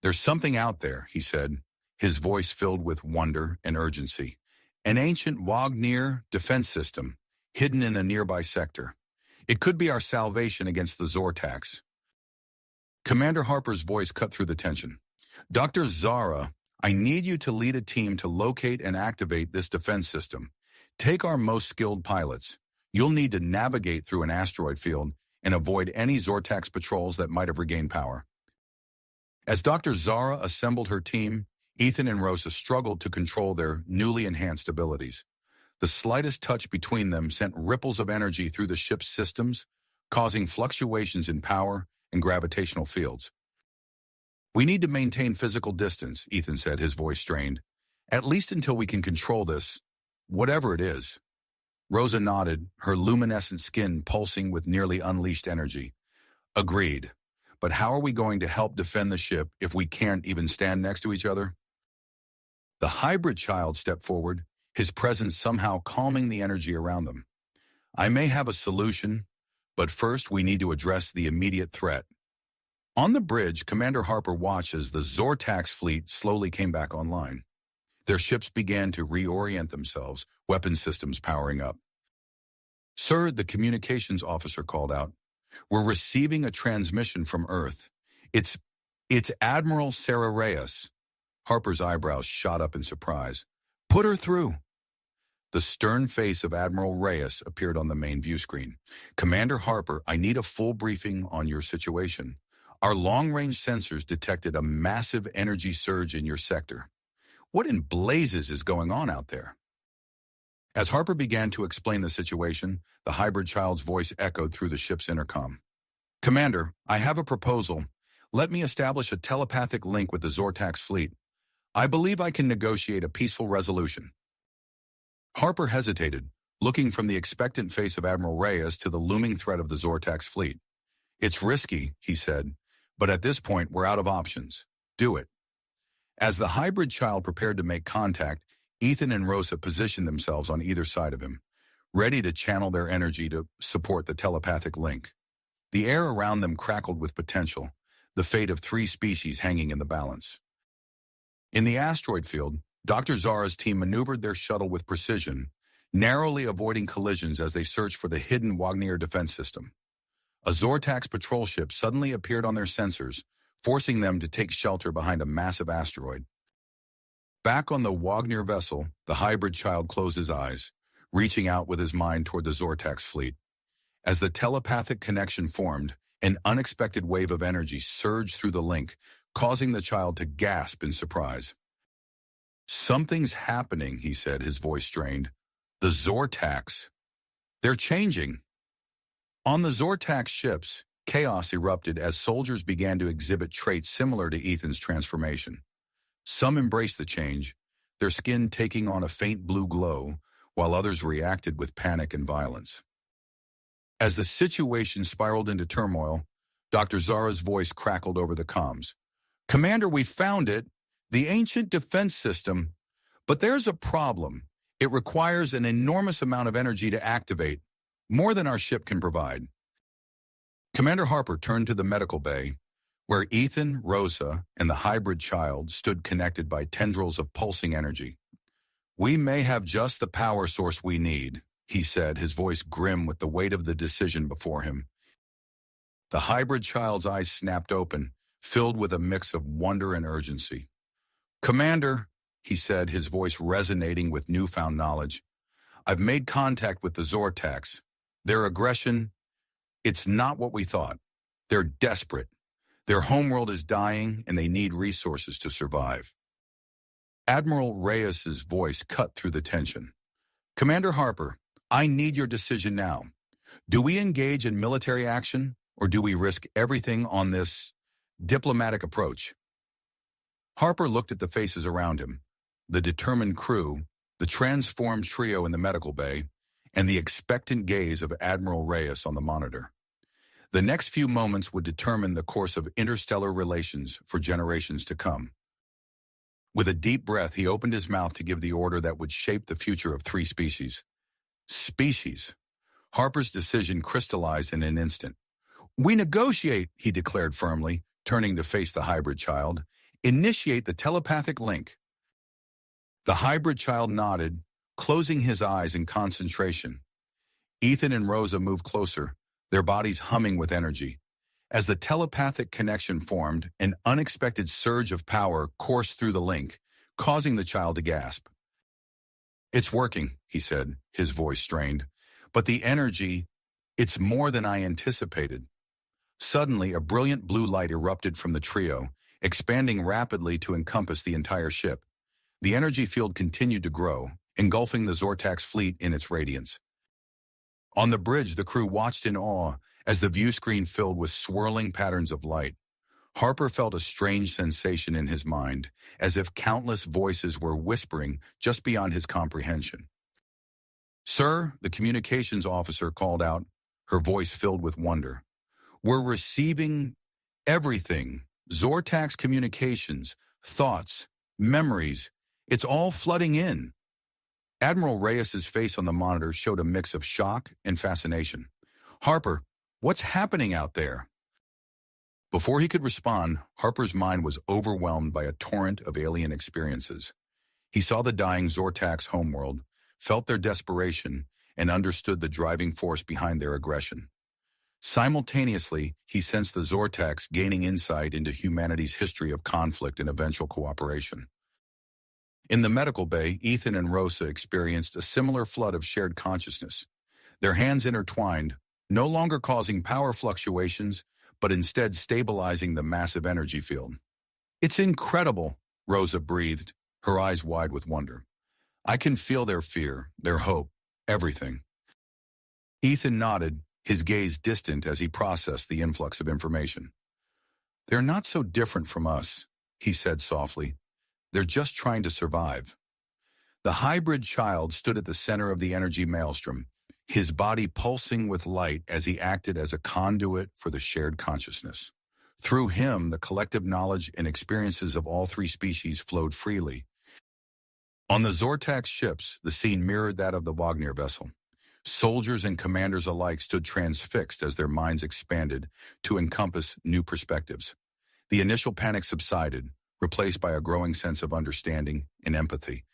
There's something out there, he said, his voice filled with wonder and urgency. An ancient Wagner defense system, hidden in a nearby sector. It could be our salvation against the Zortax. Commander Harper's voice cut through the tension. Dr. Zara, I need you to lead a team to locate and activate this defense system. Take our most skilled pilots. You'll need to navigate through an asteroid field and avoid any Zortax patrols that might have regained power. As Dr. Zara assembled her team, Ethan and Rosa struggled to control their newly enhanced abilities. The slightest touch between them sent ripples of energy through the ship's systems, causing fluctuations in power and gravitational fields. "We need to maintain physical distance," Ethan said, his voice strained. "At least until we can control this, whatever it is." Rosa nodded, her luminescent skin pulsing with nearly unleashed energy. "Agreed. But how are we going to help defend the ship if we can't even stand next to each other?" The hybrid child stepped forward, his presence somehow calming the energy around them. "I may have a solution, but first we need to address the immediate threat." On the bridge, Commander Harper watched as the Zortax fleet slowly came back online. Their ships began to reorient themselves, weapon systems powering up. "Sir," the communications officer called out, "we're receiving a transmission from Earth. It's Admiral Sarah Reyes." Harper's eyebrows shot up in surprise. "Put her through." The stern face of Admiral Reyes appeared on the main view screen. "Commander Harper, I need a full briefing on your situation. Our long-range sensors detected a massive energy surge in your sector. What in blazes is going on out there?" As Harper began to explain the situation, the hybrid child's voice echoed through the ship's intercom. "Commander, I have a proposal. Let me establish a telepathic link with the Zortax fleet. I believe I can negotiate a peaceful resolution." Harper hesitated, looking from the expectant face of Admiral Reyes to the looming threat of the Zortax fleet. "It's risky," he said, "but at this point we're out of options. Do it." As the hybrid child prepared to make contact, Ethan and Rosa positioned themselves on either side of him, ready to channel their energy to support the telepathic link. The air around them crackled with potential, the fate of 3 species hanging in the balance. In the asteroid field, Dr. Zara's team maneuvered their shuttle with precision, narrowly avoiding collisions as they searched for the hidden Wagner defense system. A Zortax patrol ship suddenly appeared on their sensors, forcing them to take shelter behind a massive asteroid. Back on the Wagner vessel, the hybrid child closed his eyes, reaching out with his mind toward the Zortax fleet. As the telepathic connection formed, an unexpected wave of energy surged through the link, causing the child to gasp in surprise. "Something's happening," he said, his voice strained. "The Zortax. They're changing." On the Zortax ships, chaos erupted as soldiers began to exhibit traits similar to Ethan's transformation. Some embraced the change, their skin taking on a faint blue glow, while others reacted with panic and violence. As the situation spiraled into turmoil, Dr. Zara's voice crackled over the comms. "Commander, we found it, the ancient defense system, but there's a problem. It requires an enormous amount of energy to activate, more than our ship can provide." Commander Harper turned to the medical bay, where Ethan, Rosa, and the hybrid child stood connected by tendrils of pulsing energy. "We may have just the power source we need," he said, his voice grim with the weight of the decision before him. The hybrid child's eyes snapped open, filled with a mix of wonder and urgency. "Commander," he said, his voice resonating with newfound knowledge, "I've made contact with the Zortax. Their aggression, it's not what we thought. They're desperate. Their homeworld is dying, and they need resources to survive." Admiral Reyes's voice cut through the tension. "Commander Harper, I need your decision now. Do we engage in military action, or do we risk everything on this diplomatic approach?" Harper looked at the faces around him, the determined crew, the transformed trio in the medical bay, and the expectant gaze of Admiral Reyes on the monitor. The next few moments would determine the course of interstellar relations for generations to come. With a deep breath, he opened his mouth to give the order that would shape the future of 3 species. Species. Harper's decision crystallized in an instant. "We negotiate," he declared firmly, turning to face the hybrid child. "Initiate the telepathic link." The hybrid child nodded, closing his eyes in concentration. Ethan and Rosa moved closer, their bodies humming with energy. As the telepathic connection formed, an unexpected surge of power coursed through the link, causing the child to gasp. "It's working," he said, his voice strained. "But the energy, it's more than I anticipated." Suddenly, a brilliant blue light erupted from the trio, expanding rapidly to encompass the entire ship. The energy field continued to grow, engulfing the Zortax fleet in its radiance. On the bridge, the crew watched in awe as the view screen filled with swirling patterns of light. Harper felt a strange sensation in his mind, as if countless voices were whispering just beyond his comprehension. "Sir," the communications officer called out, her voice filled with wonder. "We're receiving everything. Zortax communications, thoughts, memories. It's all flooding in." Admiral Reyes's face on the monitor showed a mix of shock and fascination. "Harper, what's happening out there?" Before he could respond, Harper's mind was overwhelmed by a torrent of alien experiences. He saw the dying Zortax homeworld, felt their desperation, and understood the driving force behind their aggression. Simultaneously, he sensed the Zortax gaining insight into humanity's history of conflict and eventual cooperation. In the medical bay, Ethan and Rosa experienced a similar flood of shared consciousness. Their hands intertwined, no longer causing power fluctuations, but instead stabilizing the massive energy field. "It's incredible," Rosa breathed, her eyes wide with wonder. "I can feel their fear, their hope, everything." Ethan nodded, his gaze distant as he processed the influx of information. "They're not so different from us," he said softly. "They're just trying to survive." The hybrid child stood at the center of the energy maelstrom, his body pulsing with light as he acted as a conduit for the shared consciousness. Through him, the collective knowledge and experiences of all three species flowed freely. On the Zortax ships, the scene mirrored that of the Wagner vessel. Soldiers and commanders alike stood transfixed as their minds expanded to encompass new perspectives. The initial panic subsided, replaced by a growing sense of understanding and empathy.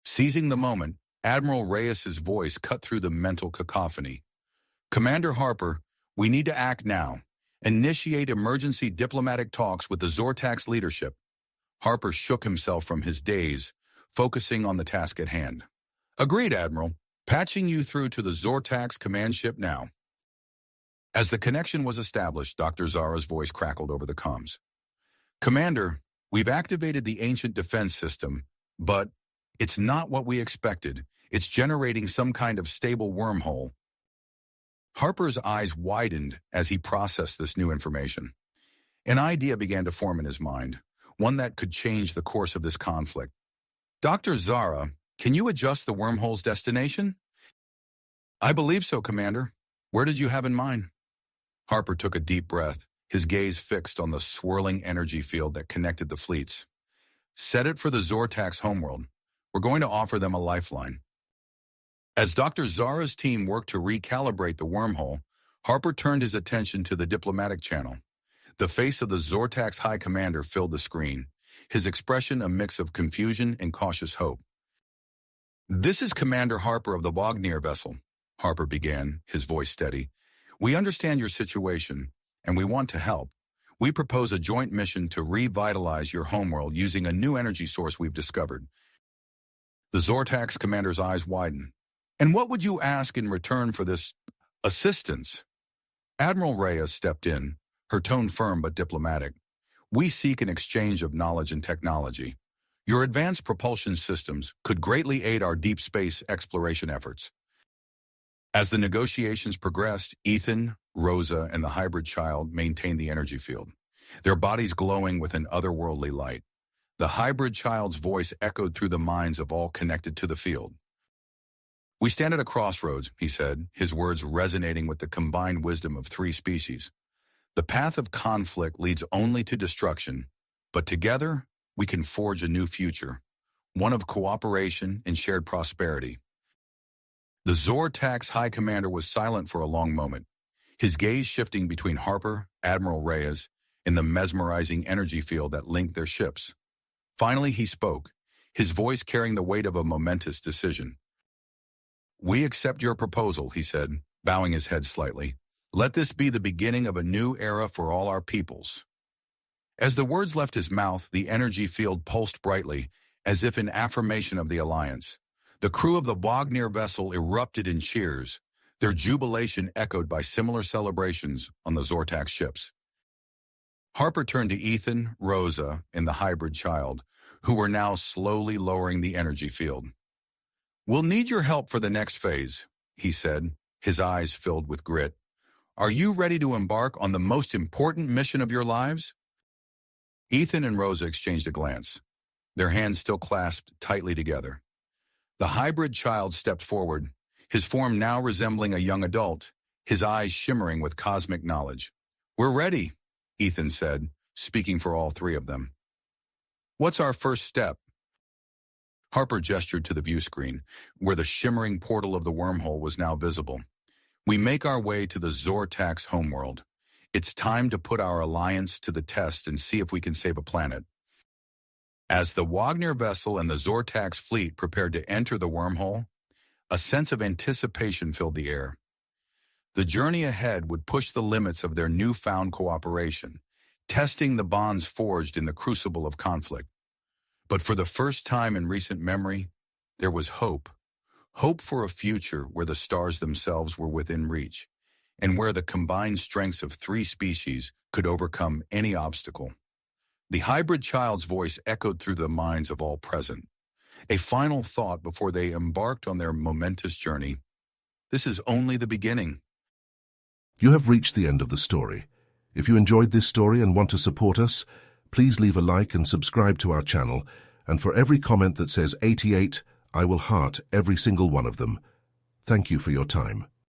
Seizing the moment, Admiral Reyes's voice cut through the mental cacophony. "Commander Harper, we need to act now. Initiate emergency diplomatic talks with the Zortax leadership." Harper shook himself from his daze, focusing on the task at hand. "Agreed, Admiral. Patching you through to the Zortax command ship now." As the connection was established, Dr. Zara's voice crackled over the comms. "Commander, we've activated the ancient defense system, but it's not what we expected. It's generating some kind of stable wormhole." Harper's eyes widened as he processed this new information. An idea began to form in his mind, one that could change the course of this conflict. "Dr. Zara, can you adjust the wormhole's destination?" "I believe so, Commander. Where did you have in mind?" Harper took a deep breath, his gaze fixed on the swirling energy field that connected the fleets. "Set it for the Zortax homeworld. We're going to offer them a lifeline." As Dr. Zara's team worked to recalibrate the wormhole, Harper turned his attention to the diplomatic channel. The face of the Zortax High Commander filled the screen, his expression a mix of confusion and cautious hope. "This is Commander Harper of the Wagner vessel," Harper began, his voice steady. "We understand your situation, and we want to help. We propose a joint mission to revitalize your homeworld using a new energy source we've discovered." The Zortax commander's eyes widened. "And what would you ask in return for this assistance?" Admiral Reyes stepped in, her tone firm but diplomatic. "We seek an exchange of knowledge and technology. Your advanced propulsion systems could greatly aid our deep space exploration efforts." As the negotiations progressed, Ethan, Rosa, and the hybrid child maintained the energy field, their bodies glowing with an otherworldly light. The hybrid child's voice echoed through the minds of all connected to the field. "We stand at a crossroads," he said, his words resonating with the combined wisdom of three species. "The path of conflict leads only to destruction, but together we can forge a new future, one of cooperation and shared prosperity." The Zortax High Commander was silent for a long moment, his gaze shifting between Harper, Admiral Reyes, and the mesmerizing energy field that linked their ships. Finally, he spoke, his voice carrying the weight of a momentous decision. "We accept your proposal," he said, bowing his head slightly. "Let this be the beginning of a new era for all our peoples." As the words left his mouth, the energy field pulsed brightly, as if in affirmation of the alliance. The crew of the Wagner vessel erupted in cheers, their jubilation echoed by similar celebrations on the Zortax ships. Harper turned to Ethan, Rosa, and the hybrid child, who were now slowly lowering the energy field. "We'll need your help for the next phase," he said, his eyes filled with grit. "Are you ready to embark on the most important mission of your lives?" Ethan and Rosa exchanged a glance, their hands still clasped tightly together. The hybrid child stepped forward, his form now resembling a young adult, his eyes shimmering with cosmic knowledge. "We're ready," Ethan said, speaking for all three of them. "What's our first step?" Harper gestured to the view screen, where the shimmering portal of the wormhole was now visible. "We make our way to the Zortax homeworld. It's time to put our alliance to the test and see if we can save a planet." As the Wagner vessel and the Zortax fleet prepared to enter the wormhole, a sense of anticipation filled the air. The journey ahead would push the limits of their newfound cooperation, testing the bonds forged in the crucible of conflict. But for the first time in recent memory, there was hope. Hope for a future where the stars themselves were within reach, and where the combined strengths of three species could overcome any obstacle. The hybrid child's voice echoed through the minds of all present. A final thought before they embarked on their momentous journey. This is only the beginning. You have reached the end of the story. If you enjoyed this story and want to support us, please leave a like and subscribe to our channel, and for every comment that says 88, I will heart every single one of them. Thank you for your time.